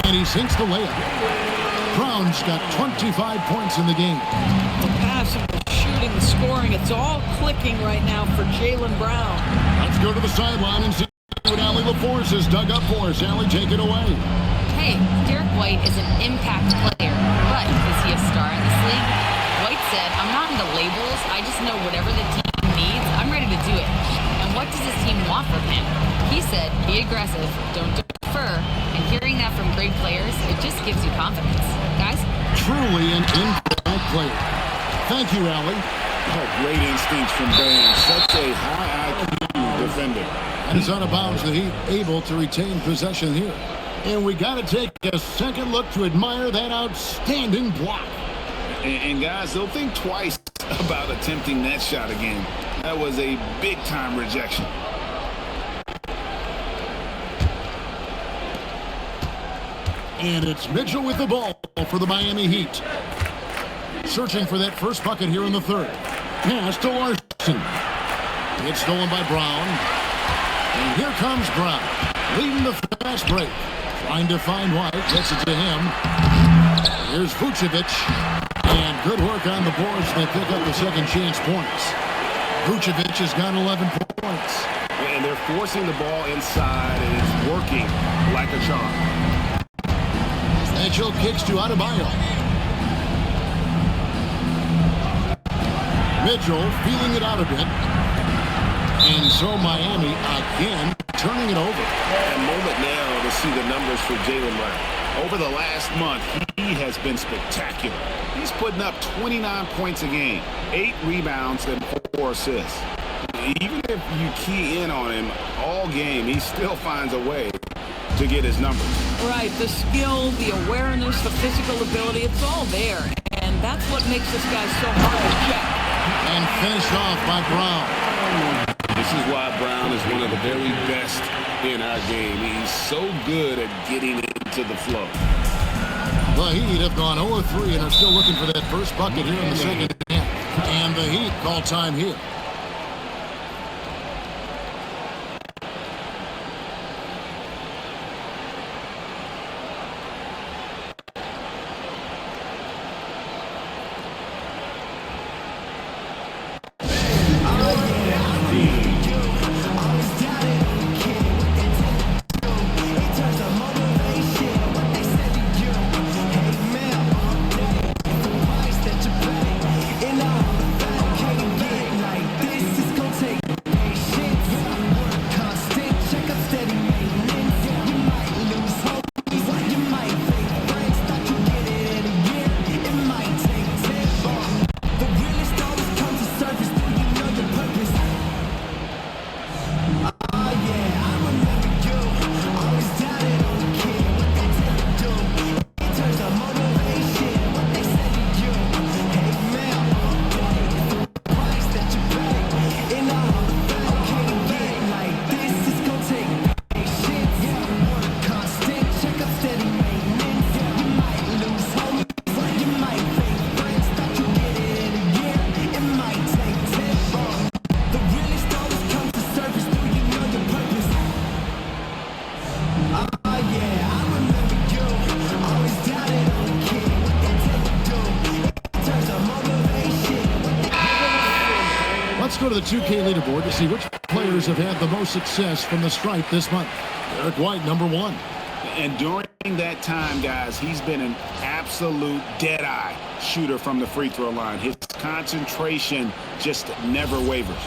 And he sinks the layup. Brown's got 25 points in the game. The passing, the shooting, the scoring, it's all clicking right now for Jaylen Brown. Let's go to the sideline and see what Allie LaForce has dug up for us. Allie, take it away. Hey, Derek White is an impact player, but is he a star in this league? White said, I'm not into labels. I just know whatever the team needs, I'm ready to do it. And what does his team want from him? He said, be aggressive, don't defer. And hearing that from great players, it just gives you confidence. Guys? Truly an impact player. Thank you, Allie. Oh, great instincts from Bam. Such a high IQ defender. And it's out of bounds. The Heat able to retain possession here. And we got to take a second look to admire that outstanding block. And guys, they'll think twice about attempting that shot again. That was a big-time rejection. And it's Mitchell with the ball for the Miami Heat. Searching for that first bucket here in the third. Pass to Larson. It's stolen by Brown. And here comes Brown, leading the fast break. Trying to find White, gets it to him. Here's Vucevic. And good work on the boards. They pick up the second chance points. Vucevic has got 11 points. And they're forcing the ball inside, and it's working like a charm. Mitchell kicks to Adebayo. Mitchell feeling it out a bit. And so Miami again turning it over. A moment now to see the numbers for Jaylen Brown. Over the last month, he has been spectacular. He's putting up 29 points a game, 8 rebounds, and 4 assists. Even if you key in on him all game, he still finds a way to get his numbers. Right, the skill, the awareness, the physical ability, it's all there. And that's what makes this guy so hard to check. And finished off by Brown. This is why Brown is one of the very best in our game. He's so good at getting into the flow. The Heat have gone 0-3 and are still looking for that first bucket here in the second half. And the Heat call time here. Go to the 2K leaderboard to see which players have had the most success from the stripe this month. Derek White, number 1. And during that time, guys, he's been an absolute dead-eye shooter from the free throw line. His concentration just never wavers.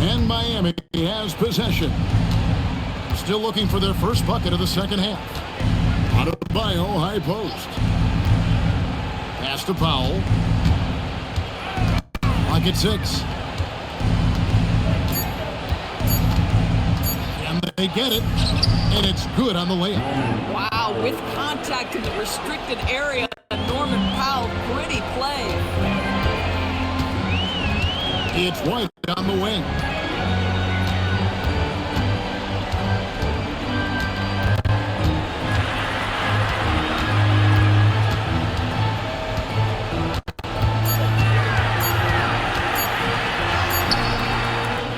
And Miami has possession. Still looking for their first bucket of the second half. Adebayo, high post. Pass to Powell. Clock at 6. And they get it. And it's good on the layup. Wow, with contact in the restricted area, Norman Powell, pretty play. It's White on the wing.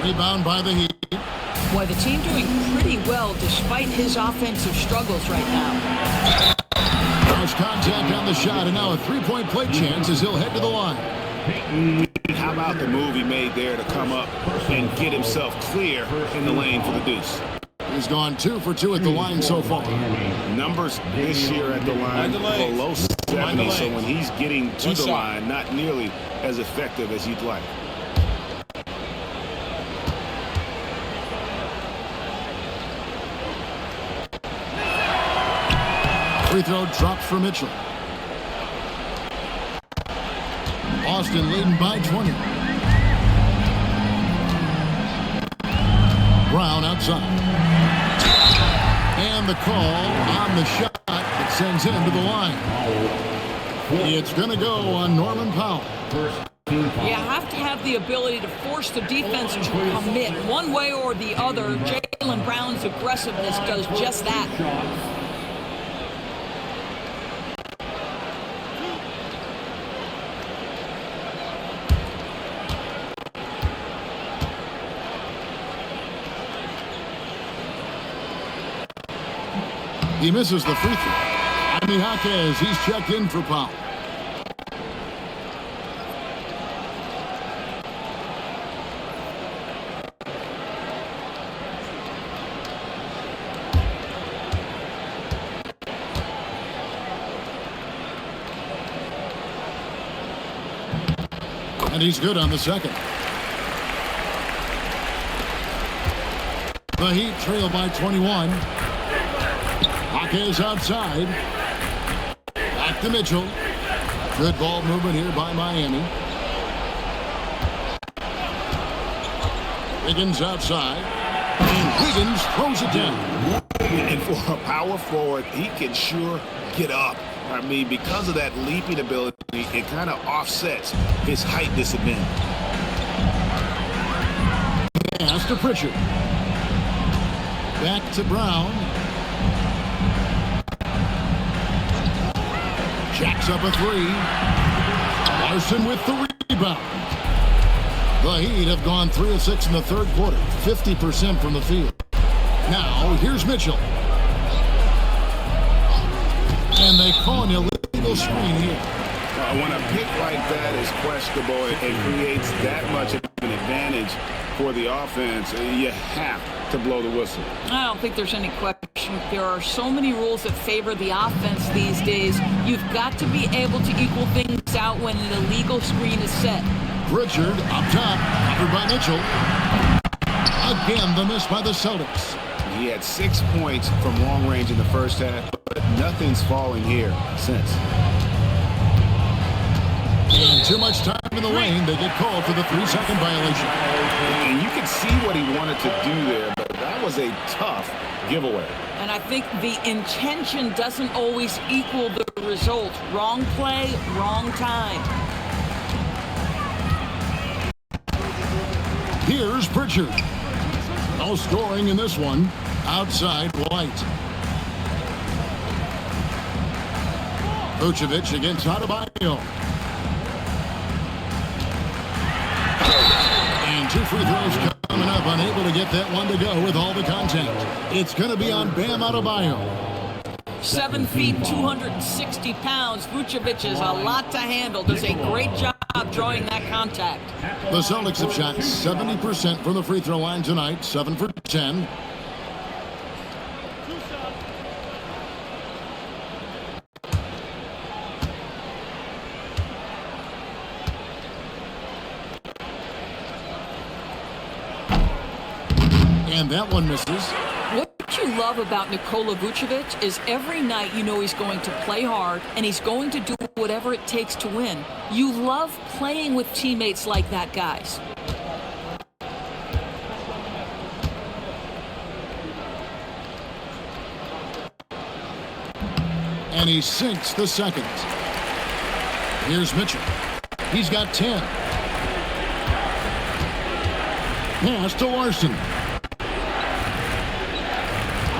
Rebound by the Heat. Boy, the team doing pretty well despite his offensive struggles right now. There's contact on the shot, and now a three-point play chance as he'll head to the line. How about the move he made there to come up and get himself clear in the lane for the deuce? He's gone 2 for 2 at the line so far. Numbers this year at the line below 70, so when he's getting to the line, not nearly as effective as you'd like. Free throw drops for Mitchell. Boston leading by 20. Brown outside. And the call on the shot that sends him to the line. It's going to go on Norman Powell. You have to have the ability to force the defense to commit one way or the other. Jaylen Brown's aggressiveness does just that. He misses the free throw. Jaime Jaquez, he's checked in for Powell. And he's good on the second. The Heat trail by 21. Jaquez outside. Back to Mitchell. Good ball movement here by Miami. Wiggins outside. And Wiggins throws it down. And for a power forward, he can sure get up I mean, because of that leaping ability, it kind of offsets his height disadvantage. Pass to Pritchard. Back to Brown. Jacks up a three. Larson with the rebound. The Heat have gone 3 of 6 in the third quarter, 50% from the field. Now, here's Mitchell. And they call an illegal screen here. When a pick like that is questionable, it creates that much of an advantage for the offense. You have to blow the whistle. I don't think there's any question. There are so many rules that favor the offense these days. You've got to be able to equal things out when an illegal screen is set. Pritchard up top, covered by Mitchell. Again, the miss by the Celtics. He had 6 points from long range in the first half, but nothing's falling here since. And too much time in the lane, they get called for the 3-second violation. And you can see what he wanted to do there, but that was a tough giveaway. And I think the intention doesn't always equal the result. Wrong play, wrong time. Here's Pritchard. No scoring in this one. Outside White. Vucevic against Adebayo. And 2 free throws coming up. Unable to get that one to go with all the contact. It's going to be on Bam Adebayo. 7 feet, 260 pounds. Vucevic is a lot to handle. Does a great job drawing that contact. The Celtics have shot 70% from the free throw line tonight, 7 for 10. And that one misses. What you love about Nikola Vucevic is every night you know he's going to play hard and he's going to do whatever it takes to win. You love playing with teammates like that, guys. And he sinks the second. Here's Mitchell. He's got 10. Pass to Larson.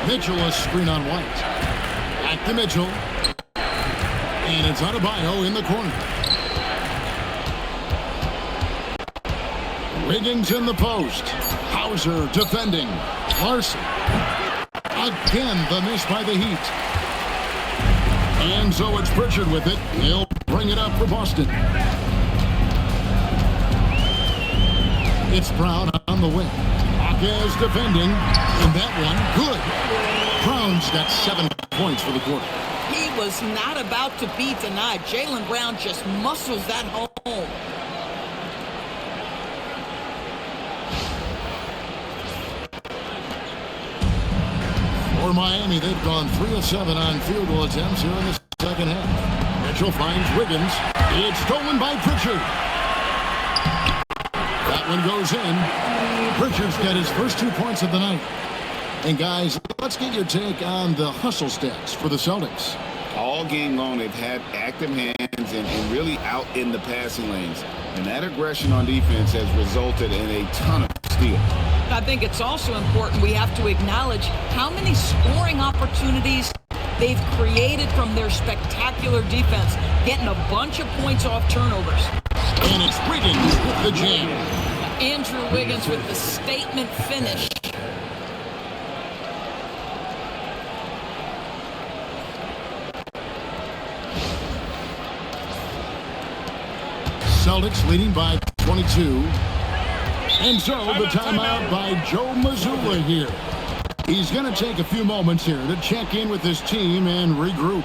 Mitchell a screen on White. Back to Mitchell. And it's Adebayo in the corner. Wiggins in the post. Hauser defending. Larson. Again, the miss by the Heat. And so it's Pritchard with it. He'll bring it up for Boston. It's Brown on the wing. Is defending, and that one, good. Brown's got 7 points for the quarter. He was not about to be denied. Jaylen Brown just muscles that home. For Miami, they've gone 3 of 7 on field goal attempts here in the second half. Mitchell finds Wiggins. It's stolen by Pritchard. That one goes in. Pritchard's got his first 2 points of the night. And guys, let's get your take on the hustle stats for the Celtics. All game long, they've had active hands and really out in the passing lanes. And that aggression on defense has resulted in a ton of steals. I think it's also important we have to acknowledge how many scoring opportunities they've created from their spectacular defense, getting a bunch of points off turnovers. And it's Wiggins with the jam. Andrew Wiggins with the statement finish. Celtics leading by 22. And so the timeout by Joe Mazzulla here. He's going to take a few moments here to check in with his team and regroup.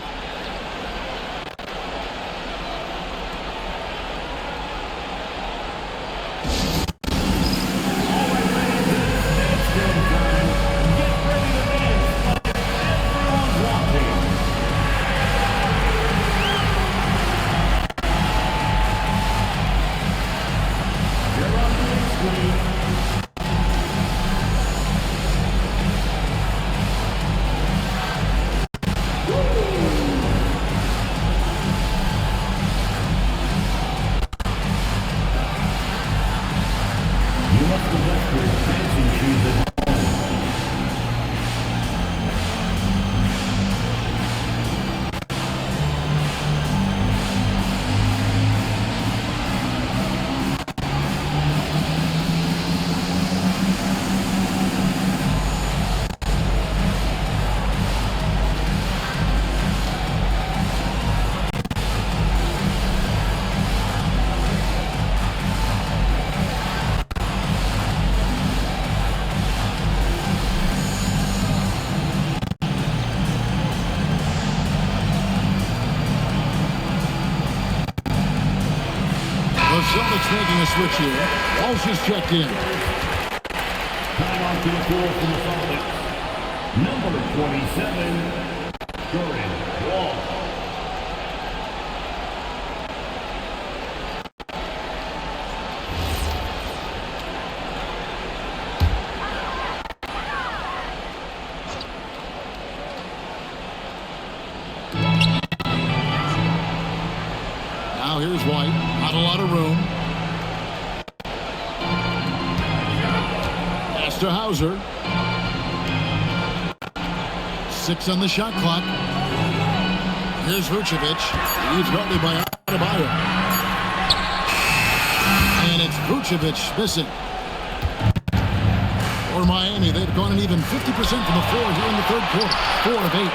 Celtics making a switch here. Walsh is checked in. Coming onto the floor for the Celtics, number 27, Jordan Walsh. Now here's White. Not a lot of room. Pass to Hauser. 6 on the shot clock. Here's Vucevic. He's guarded by Adebayo. And it's Vucevic missing. For Miami, they've gone an even 50% from the floor here in the third quarter. 4 of 8.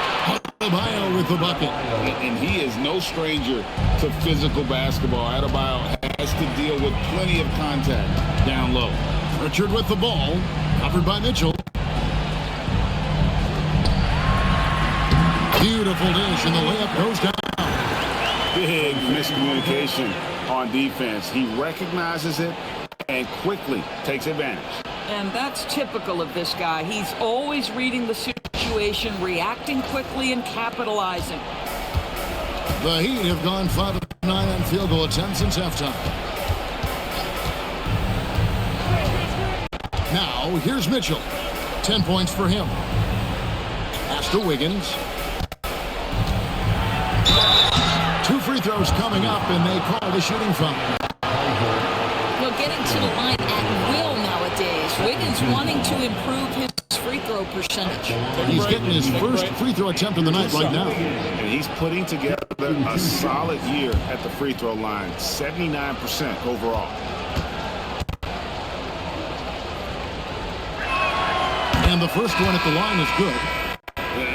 Adebayo with the bucket. And he is no stranger to physical basketball. Adebayo has to deal with plenty of contact down low. Richard with the ball. Covered by Mitchell. Beautiful dish, and the layup goes down. Big miscommunication on defense. He recognizes it and quickly takes advantage. And that's typical of this guy. He's always reading the situation, reacting quickly, and capitalizing. The Heat have gone 5 of 9 on field goal attempts since halftime. Now, here's Mitchell. 10 points for him. Pass to Wiggins. 2 free throws coming up, and they call the shooting foul. Getting to the line at will nowadays. Wiggins wanting to improve his free throw percentage. He's getting his first free throw attempt of the night right now. And he's putting together a solid year at the free throw line. 79% overall. And the first one at the line is good.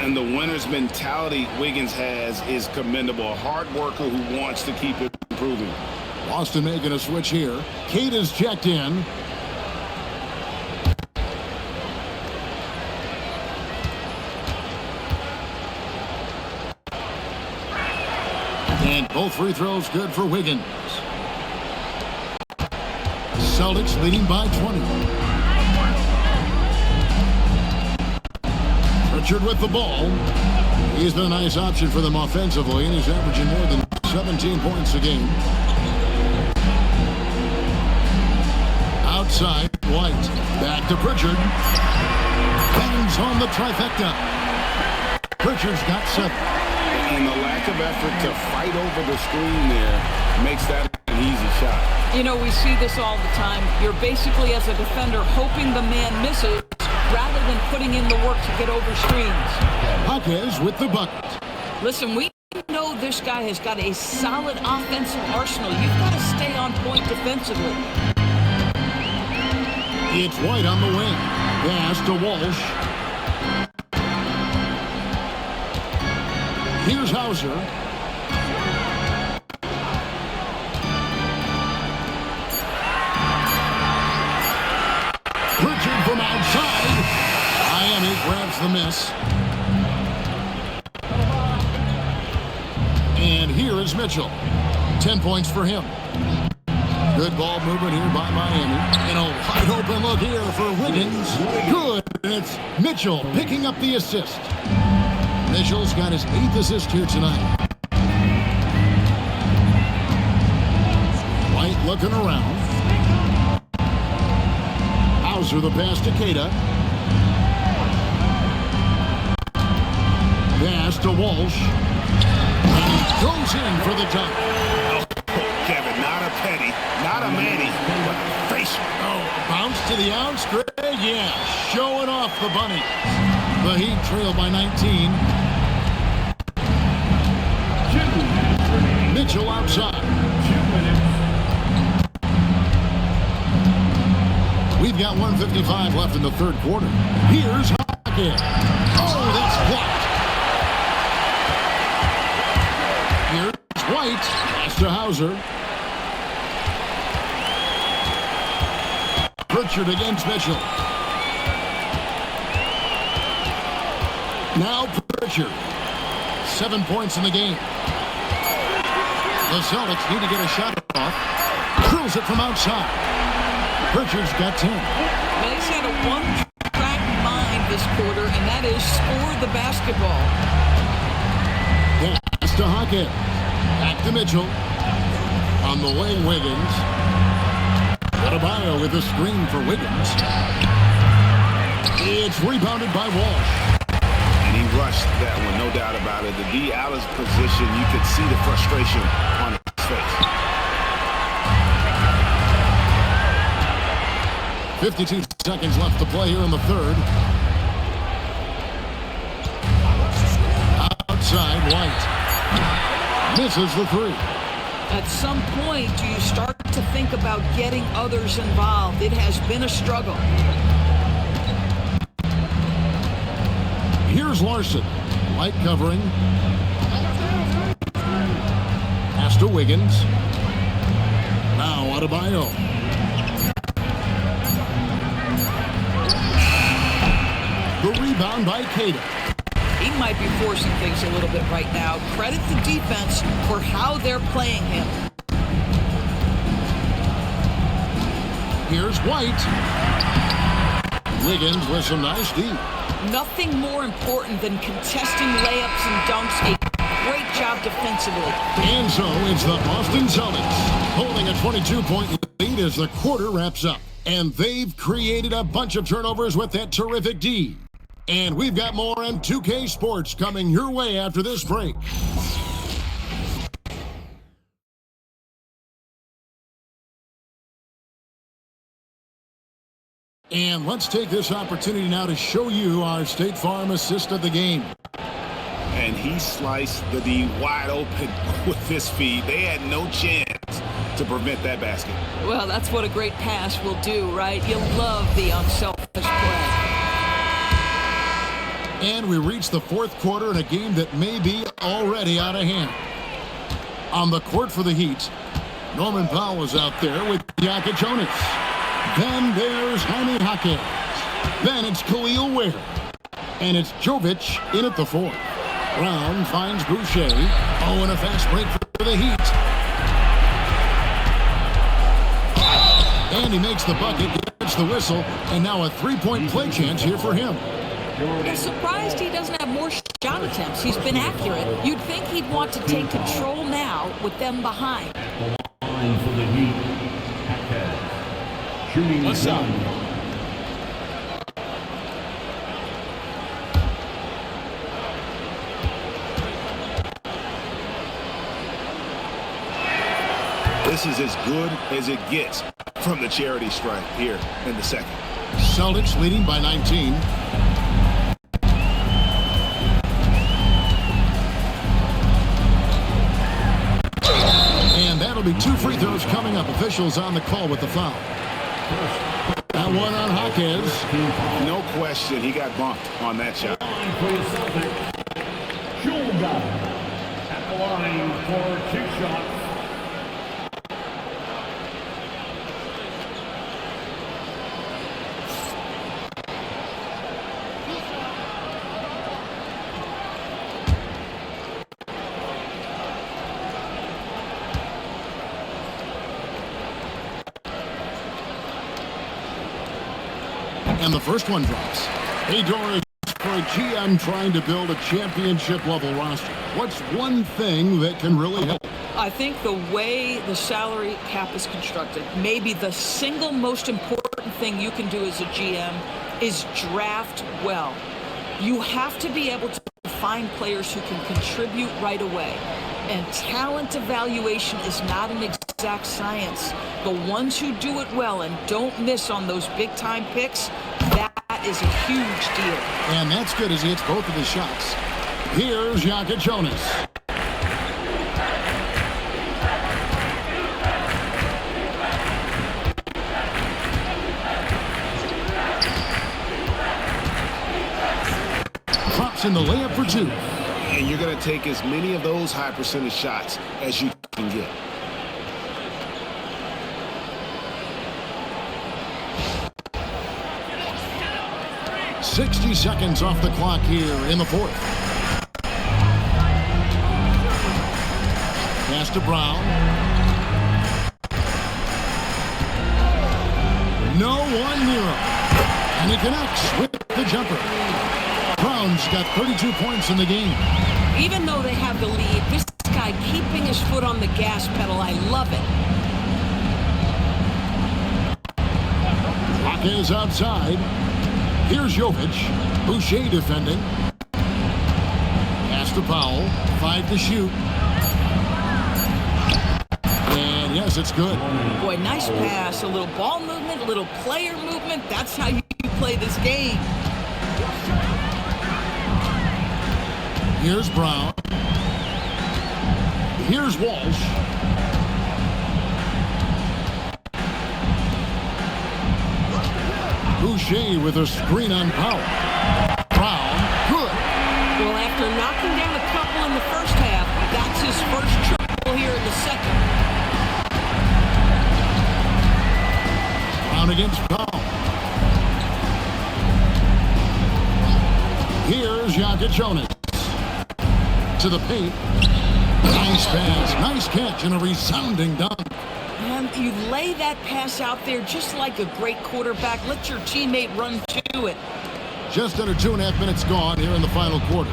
And the winner's mentality Wiggins has is commendable. A hard worker who wants to keep it improving. Boston making a switch here. Kate is checked in. And both free throws good for Wiggins. Celtics leading by 20. Richard with the ball. He's been a nice option for them offensively, and he's averaging more than 17 points a game. Outside, White. Back to Pritchard. Bangs home the trifecta. Pritchard's got 7. And the lack of effort to fight over the screen there makes that an easy shot. You know, we see this all the time. You're basically, as a defender, hoping the man misses rather than putting in the work to get over screens. Jaquez with the bucket. Listen, we know this guy has got a solid offensive arsenal. You've got to stay on point defensively. It's White on the wing. Pass to Walsh. Here's Hauser. Pritchard from outside. Miami grabs the miss. And here is Mitchell. 10 points for him. Good ball movement here by Miami. And a wide open look here for Wiggins. Good. And it's Mitchell picking up the assist. Mitchell's got his 8th assist here tonight. White looking around. Hauser the pass to Queta. Pass to Walsh. And he goes in for the dunk. Kevin, not a Petty, not a Manny, but face. Oh, bounce to the ounce. Greg, yeah, showing off the bunny. The Heat trail by 19. Mitchell outside. We've got 1:55 left in the third quarter. Here's Hawkins. Oh, that's blocked. Here's White. Pass to Hauser. Pritchard against Mitchell. Now Pritchard. 7 points in the game. The Celtics need to get a shot off. Drills it from outside. Pritchard's got 10. Well, he's had a one-track mind this quarter, and that is score the basketball. Pass to Hackett. Back to Mitchell. On the wing, Wiggins. Adebayo with a screen for Wiggins. It's rebounded by Walsh. And he rushed that one, no doubt about it. To be out of position, you could see the frustration on his face. 52 seconds left to play here in the third. Outside, White. Misses the three. At some point, do you start to think about getting others involved? It has been a struggle. Here's Larson. Light covering. Pass to Wiggins. Now Adebayo. The rebound by Cater. He might be forcing things a little bit right now. Credit the defense for how they're playing him. Here's White. Wiggins with some nice D. Nothing more important than contesting layups and dunks. A great job defensively. And so it's the Boston Celtics holding a 22-point lead as the quarter wraps up. And they've created a bunch of turnovers with that terrific D. And we've got more on 2K Sports coming your way after this break. And let's take this opportunity now to show you our State Farm assist of the game. And he sliced the D wide open with his feet. They had no chance to prevent that basket. Well, that's what a great pass will do, right? You love the unselfish play. And we reach the fourth quarter in a game that may be already out of hand. On the court for the Heat, Norman Powell is out there with Jonas. Then there's Jaime Jaquez. Then it's Khalil Ware. And it's Jovic in at the fourth. Brown finds Boucher. Oh, and a fast break for the Heat. And he makes the bucket, gets the whistle, and now a three-point play chance here for him. I'm surprised he doesn't have more shot attempts. He's been accurate. You'd think he'd want to take control now with them behind. Line for the Heat. Shooting What's up? This is as good as it gets from the charity stripe here in the second. Celtics leading by 19. And that'll be two free throws coming up. Officials on the call with the foul. That one on Jaquez. No question, he got bumped on that shot. Line for the Celtics. Shulga at the line for 2 shots. And the first one drops. Hey, Doris, for a GM trying to build a championship-level roster, what's one thing that can really help? I think the way the salary cap is constructed, maybe the single most important thing you can do as a GM is draft well. You have to be able to find players who can contribute right away. And talent evaluation is not an exact science. The ones who do it well and don't miss on those big-time picks, that is a huge deal. And that's good as he hits both of his shots. Here's Jonas. Drops in the layup for two. And you're going to take as many of those high percentage shots as you can get. .60 seconds off the clock here in the fourth. Pass to Brown. No 1-0. And he connects with the jumper. Brown's got 32 points in the game. Even though they have the lead, this guy keeping his foot on the gas pedal, I love it. Clock is outside. Here's Jovic. Boucher defending. Pass to Powell. 5 to shoot. And yes, it's good. Boy, nice pass. A little ball movement, a little player movement. That's how you play this game. Here's Brown. Here's Walsh. Boucher with a screen on Powell. Brown, good. Well, after knocking down a couple in the first half, that's his first triple here in the second. Brown against Powell. Here's Jokic to the paint. Nice pass, nice catch, and a resounding dunk. And you lay that pass out there just like a great quarterback. Let your teammate run to it. Just under 2.5 minutes gone here in the final quarter.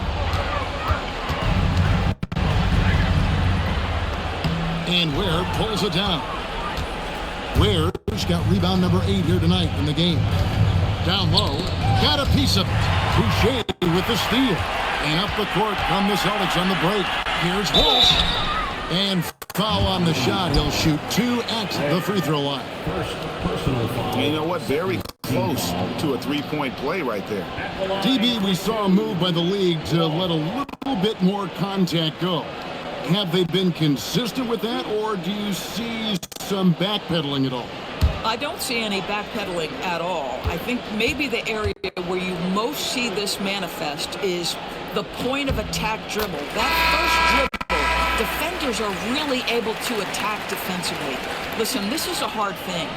And Ware pulls it down. Ware's got rebound number 8 here tonight in the game. Down low, got a piece of it. Boucher with the steal. And up the court come the Celtics on the break. Here's Walsh. And foul on the shot. He'll shoot 2 at the free throw line. You know what? Very close to a three-point play right there. DB, we saw a move by the league to let a little bit more contact go. Have they been consistent with that, or do you see some backpedaling at all? I don't see any backpedaling at all. I think maybe the area where you most see this manifest is the point of attack dribble. That first dribble, defenders are really able to attack defensively. Listen, this is a hard thing.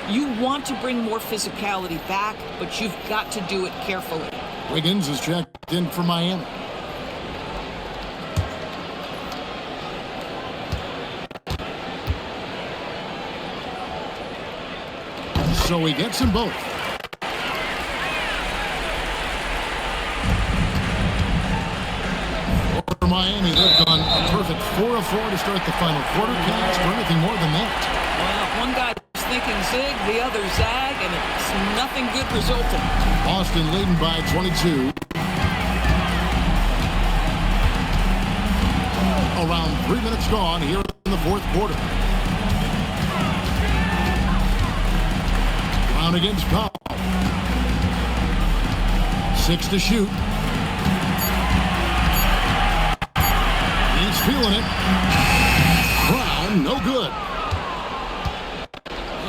You want to bring more physicality back, but you've got to do it carefully. Wiggins is checked in for Miami. So he gets them both. For Miami, they've gone a perfect 4 of 4 to start the final quarter. Can't ask for anything more than that. Well, one guy's thinking zig, the other zag, and it's nothing good resulting. Boston leading by 22. Around 3 minutes gone here in the fourth quarter. Brown against Powell. 6 to shoot. He's feeling it. Brown, no good.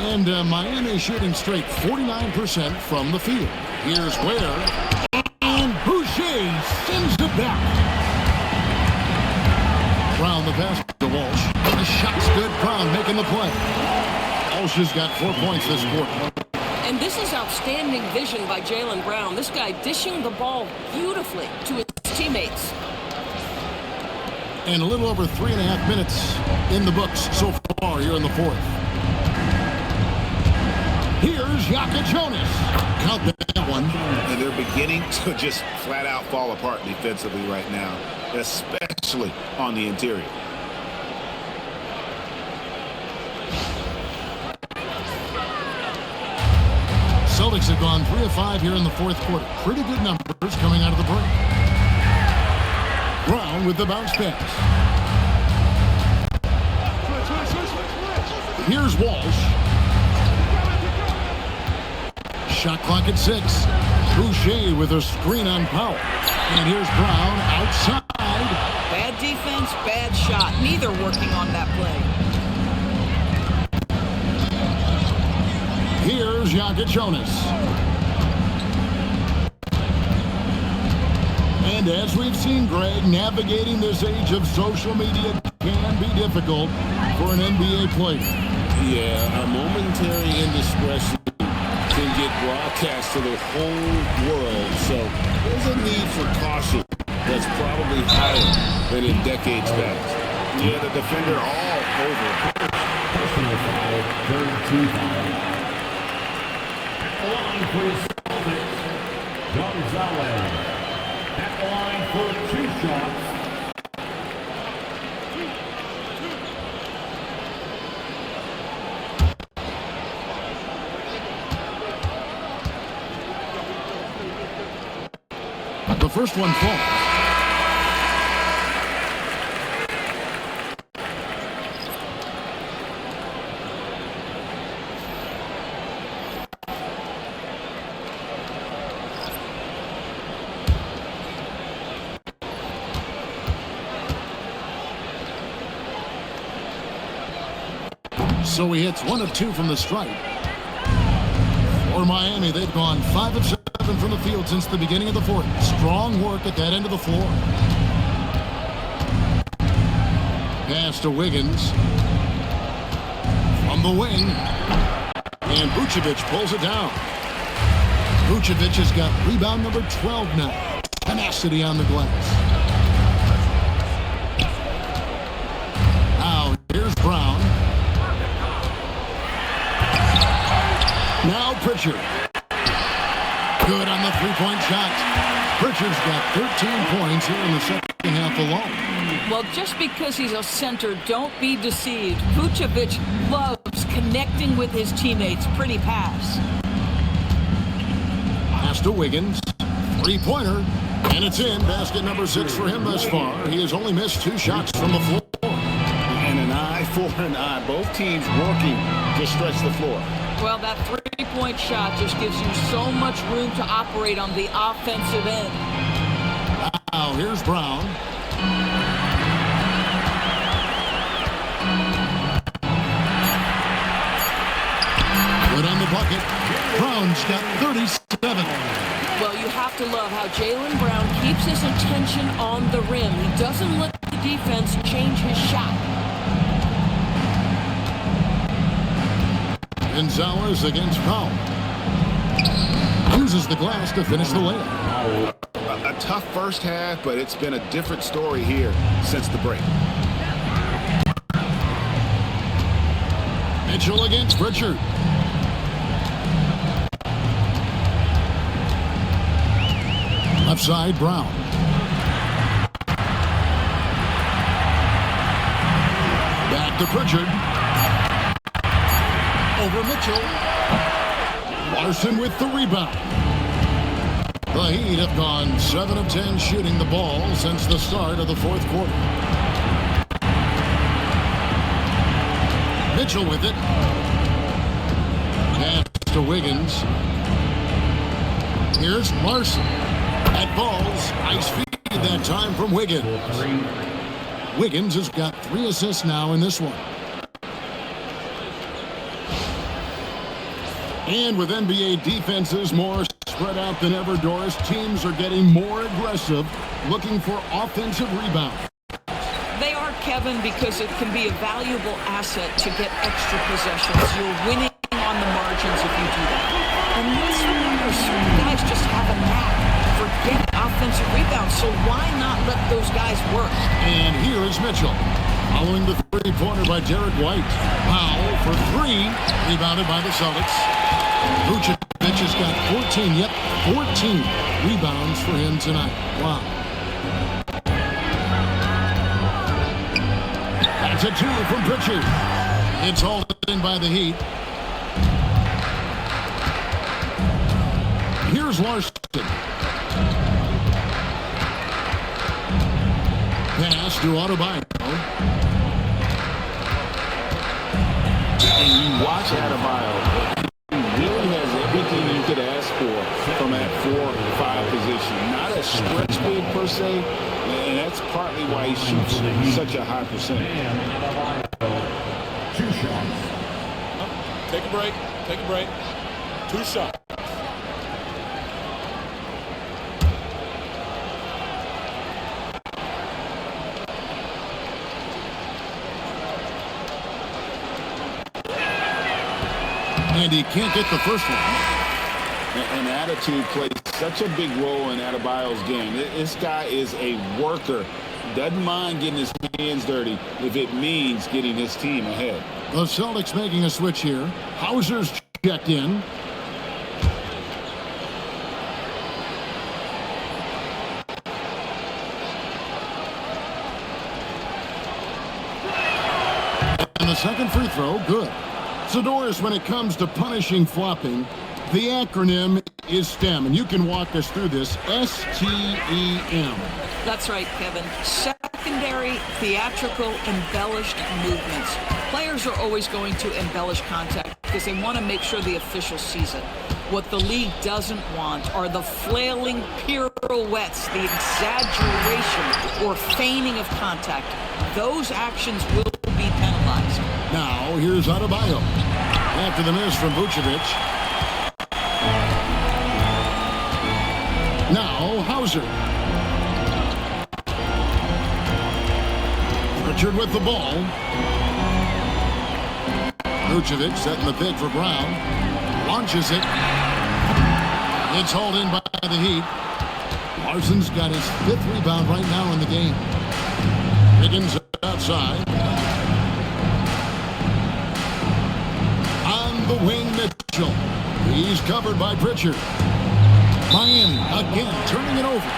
And Miami shooting straight 49% from the field. Here's Ware. And Boucher sends it back. Brown the pass to Walsh. The shot's good. Brown making the play. Walsh has got 4 points this quarter. And this is outstanding vision by Jaylen Brown. This guy dishing the ball beautifully to his teammates. And a little over 3.5 minutes in the books so far here in the fourth. Here's Jokic. Count that one. And they're beginning to just flat out fall apart defensively right now, especially on the interior. Celtics have gone 3 of 5 here in the fourth quarter. Pretty good numbers coming out of the break. Brown with the bounce pass. Here's Walsh. Shot clock at 6. Boucher with a screen on Powell. And here's Brown outside. Bad defense, bad shot. Neither working on that play. Here's Jokic. And as we've seen, Greg, navigating this age of social media can be difficult for an NBA player. Yeah, a momentary indiscretion can get broadcast to the whole world. So there's a need for caution that's probably higher than in decades past. Yeah, the defender all over. the line for the Celtics, Gonzalez. At the line for 2 shots. The first one falls. So he hits 1 of 2 from the stripe. For Miami, they've gone 5 of 7 from the field since the beginning of the fourth. Strong work at that end of the floor. Pass to Wiggins. From the wing. And Vucevic pulls it down. Vucevic has got rebound number 12 now. Tenacity on the glass. Now, here's Brown. Now Pritchard. Good on the three-point shot. Pritchard's got 13 points here in the second half alone. Well, just because he's a center, don't be deceived. Vucevic loves connecting with his teammates. Pretty pass. Pass to Wiggins. Three-pointer. And it's in. Basket number 6 for him thus far. He has only missed 2 shots from the floor. And an eye for an eye. Both teams working to stretch the floor. Well, that three-point shot just gives you so much room to operate on the offensive end. Now, here's Brown. Good on the bucket. Brown's got 37. Well, you have to love how Jaylen Brown keeps his attention on the rim. He doesn't let the defense change his shot. Gonzalez against Powell. Uses the glass to finish the layup. A tough first half, but it's been a different story here since the break. Mitchell against Pritchard. Left side, Brown. Back to Pritchard. Over Mitchell. Larson with the rebound. The Heat have gone 7 of 10 shooting the ball since the start of the fourth quarter. Mitchell with it. Pass to Wiggins. Here's Larson. That ball's ice feed that time from Wiggins. Wiggins has got 3 assists now in this one. And with NBA defenses more spread out than ever, Doris, teams are getting more aggressive, looking for offensive rebounds. They are, Kevin, because it can be a valuable asset to get extra possessions. You're winning on the margins if you do that. And let's remember, certain guys just have a knack for getting offensive rebounds, so why not let those guys work? And here is Mitchell. Following the three-pointer by Derek White. Powell for 3, rebounded by the Celtics. Vucevic has got 14, 14 rebounds for him tonight. Wow. That's a 2 from Pritchard. It's hauled in by the Heat. Here's Larson. Pass to Adebayo. And you watch Adebayo. He really has everything you could ask for from that 4-5 position. Not a stretch big per se, and that's partly why he shoots such a high percentage. 2 shots. Take a break. Take a break. 2 shots. And he can't get the first one. And attitude plays such a big role in Adebayo's game. This guy is a worker. Doesn't mind getting his hands dirty if it means getting his team ahead. The Celtics making a switch here. Hauser's checked in. the second free throw, good. So, Doris, when it comes to punishing flopping, the acronym is STEM, and you can walk us through this. STEM. That's right, Kevin. Secondary, theatrical, embellished movements. Players are always going to embellish contact because they want to make sure the official sees it. What the league doesn't want are the flailing pirouettes, the exaggeration or feigning of contact. Those actions will be penalized. Now, here's Adebayo. After the miss from Vucevic. Now, Hauser. Pritchard with the ball. Vucevic setting the pick for Brown. Launches it. It's hauled in by the Heat. Larson's got his 5th rebound right now in the game. Higgins outside. On the wing, Mitchell. He's covered by Pritchard. Miami again turning it over.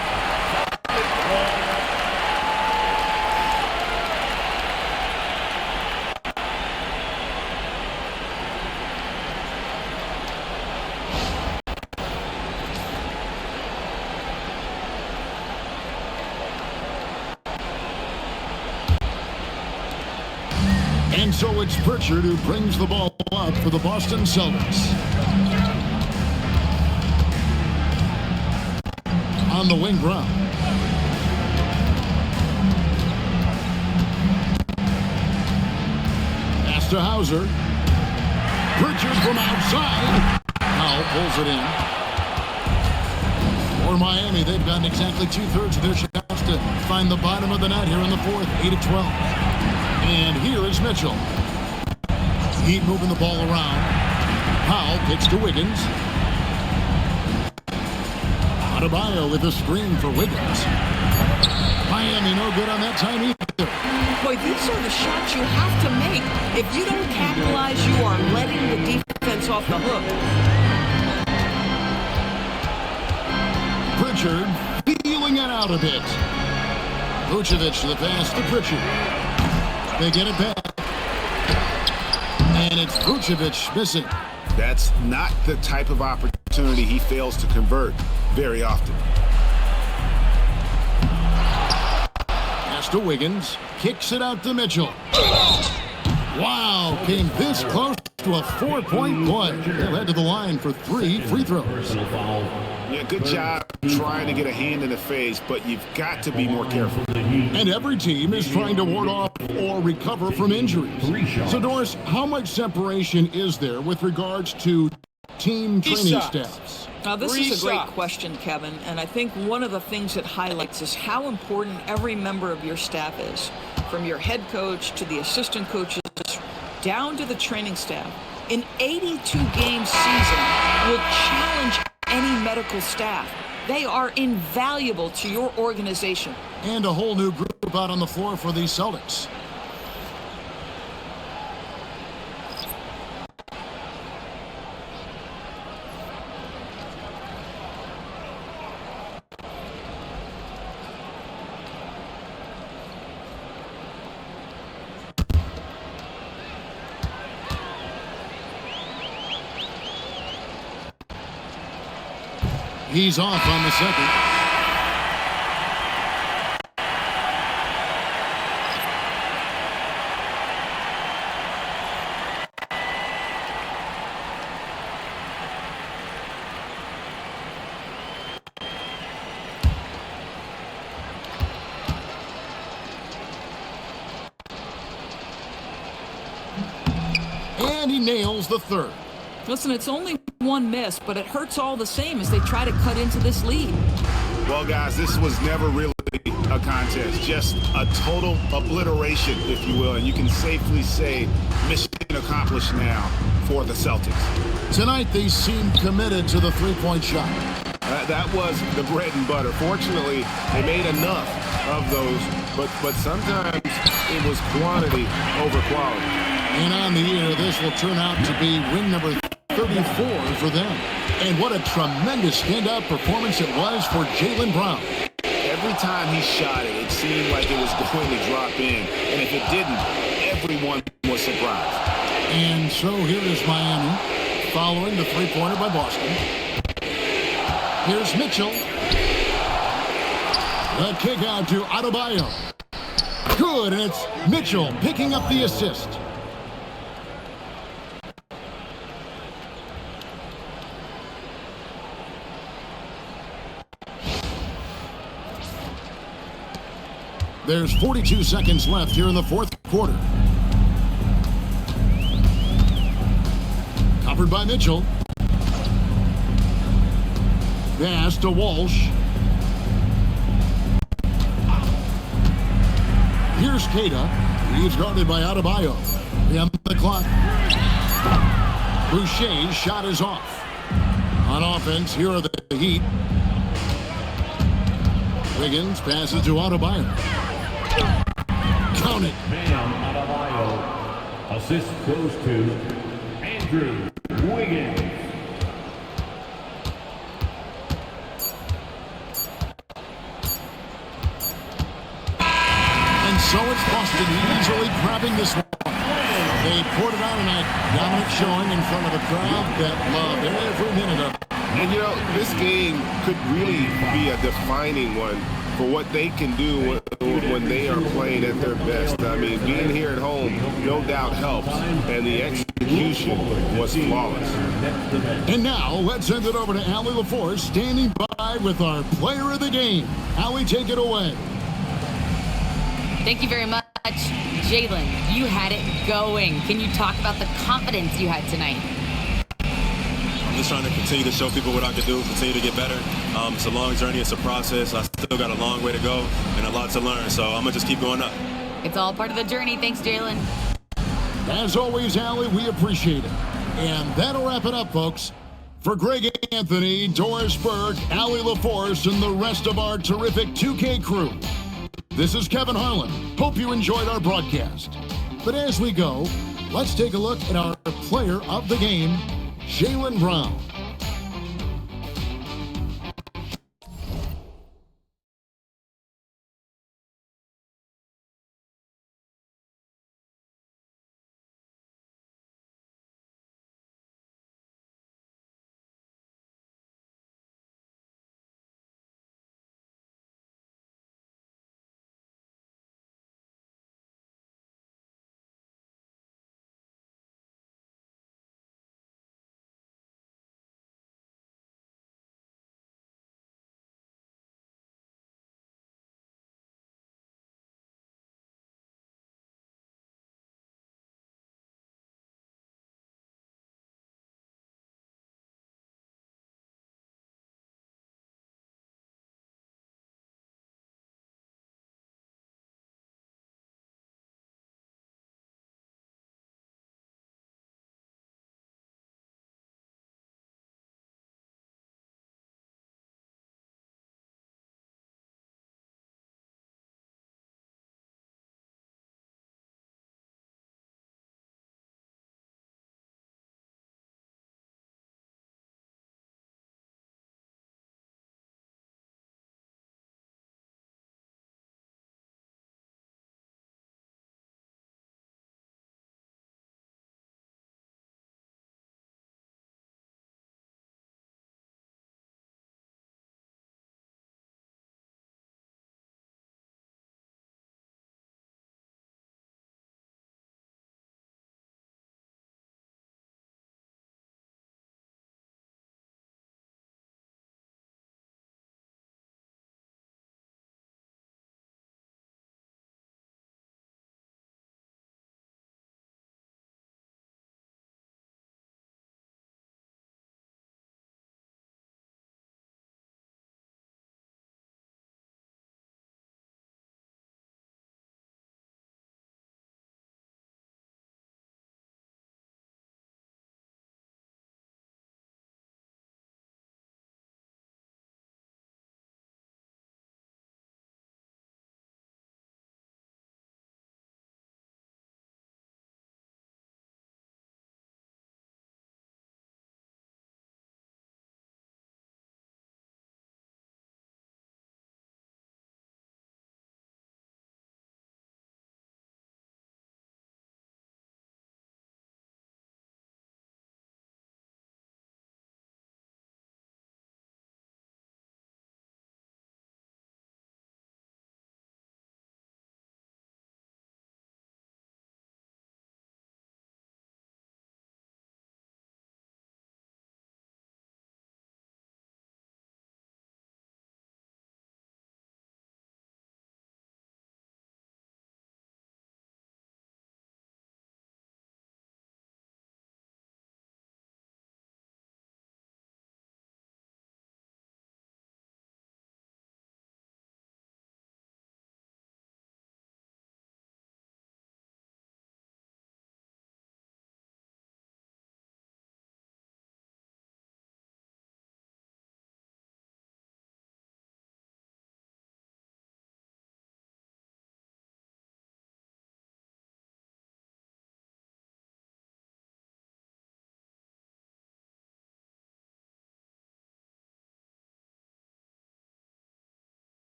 And so it's Pritchard who brings the ball up for the Boston Celtics. On the wing, Brown. Pass to Hauser. Pritchard from outside. Powell pulls it in. For Miami, they've gotten exactly 2/3 of their shots to find the bottom of the net here in the fourth, 8-12. And here is Mitchell. Heat moving the ball around. Powell kicks to Wiggins. Adebayo with a screen for Wiggins. Miami no good on that time either. Boy, these are the shots you have to make. If you don't capitalize, you are letting the defense off the hook. Pritchard feeling it out a bit. Vucevic to the pass to Pritchard. They get it back. And it's Vucevic missing. That's not the type of opportunity he fails to convert very often. Pass to Wiggins. Kicks it out to Mitchell. Wow, came this close to a 4-point play. They'll head to the line for 3 free throws. Yeah, good job trying to get a hand in the face, but you've got to be more careful. And every team is trying to ward off or recover from injuries. So, Doris, how much separation is there with regards to team training staffs? Now, this is a great question, Kevin, and I think one of the things it highlights is how important every member of your staff is, from your head coach to the assistant coaches, down to the training staff. An 82-game season will challenge any medical staff. They are invaluable to your organization. And a whole new group out on the floor for the Celtics. He's off on the second. And he nails the third. Listen, it's only one miss, but it hurts all the same as they try to cut into this lead. Well, guys, this was never really a contest, just a total obliteration, if you will, and you can safely say mission accomplished now for the Celtics. Tonight, they seem committed to the three-point shot. That was the bread and butter. Fortunately, they made enough of those, but sometimes it was quantity over quality. And on the year, this will turn out to be win number 34 for them. And what a tremendous standout performance it was for Jaylen Brown. Every time he shot it, it seemed like it was going to drop in. And if it didn't, everyone was surprised. And so here is Miami following the three-pointer by Boston. Here's Mitchell. The kick out to Adebayo. Good, and it's Mitchell picking up the assist. There's 42 seconds left here in the fourth quarter. Covered by Mitchell. Pass to Walsh. Here's Keita. He's guarded by Adebayo. On the clock. Boucher's shot is off. On offense, here are the Heat. Wiggins passes to Adebayo. Count it. Bam Adebayo. Assist goes to Andrew Wiggins. And so it's Boston easily grabbing this one. They poured it out in a dominant showing in front of a crowd that loved every minute of it. And you know, this game could really be a defining one for what they can do when they are playing at their best. I mean, being here at home no doubt helps, and the execution was flawless. And now, let's send it over to Allie LaForce, standing by with our player of the game. Allie, take it away. Thank you very much. Jalen, you had it going. Can you talk about the confidence you had tonight? I'm just trying to continue to show people what I can do, continue to get better. It's a long journey. It's a process. I still got a long way to go and a lot to learn, so I'm going to just keep going up. It's all part of the journey. Thanks, Jalen. As always, Allie, we appreciate it. And that'll wrap it up, folks. For Greg Anthony, Doris Burke, Allie LaForce, and the rest of our terrific 2K crew, this is Kevin Harlan. Hope you enjoyed our broadcast. But as we go, let's take a look at our player of the game, Jaylen Brown.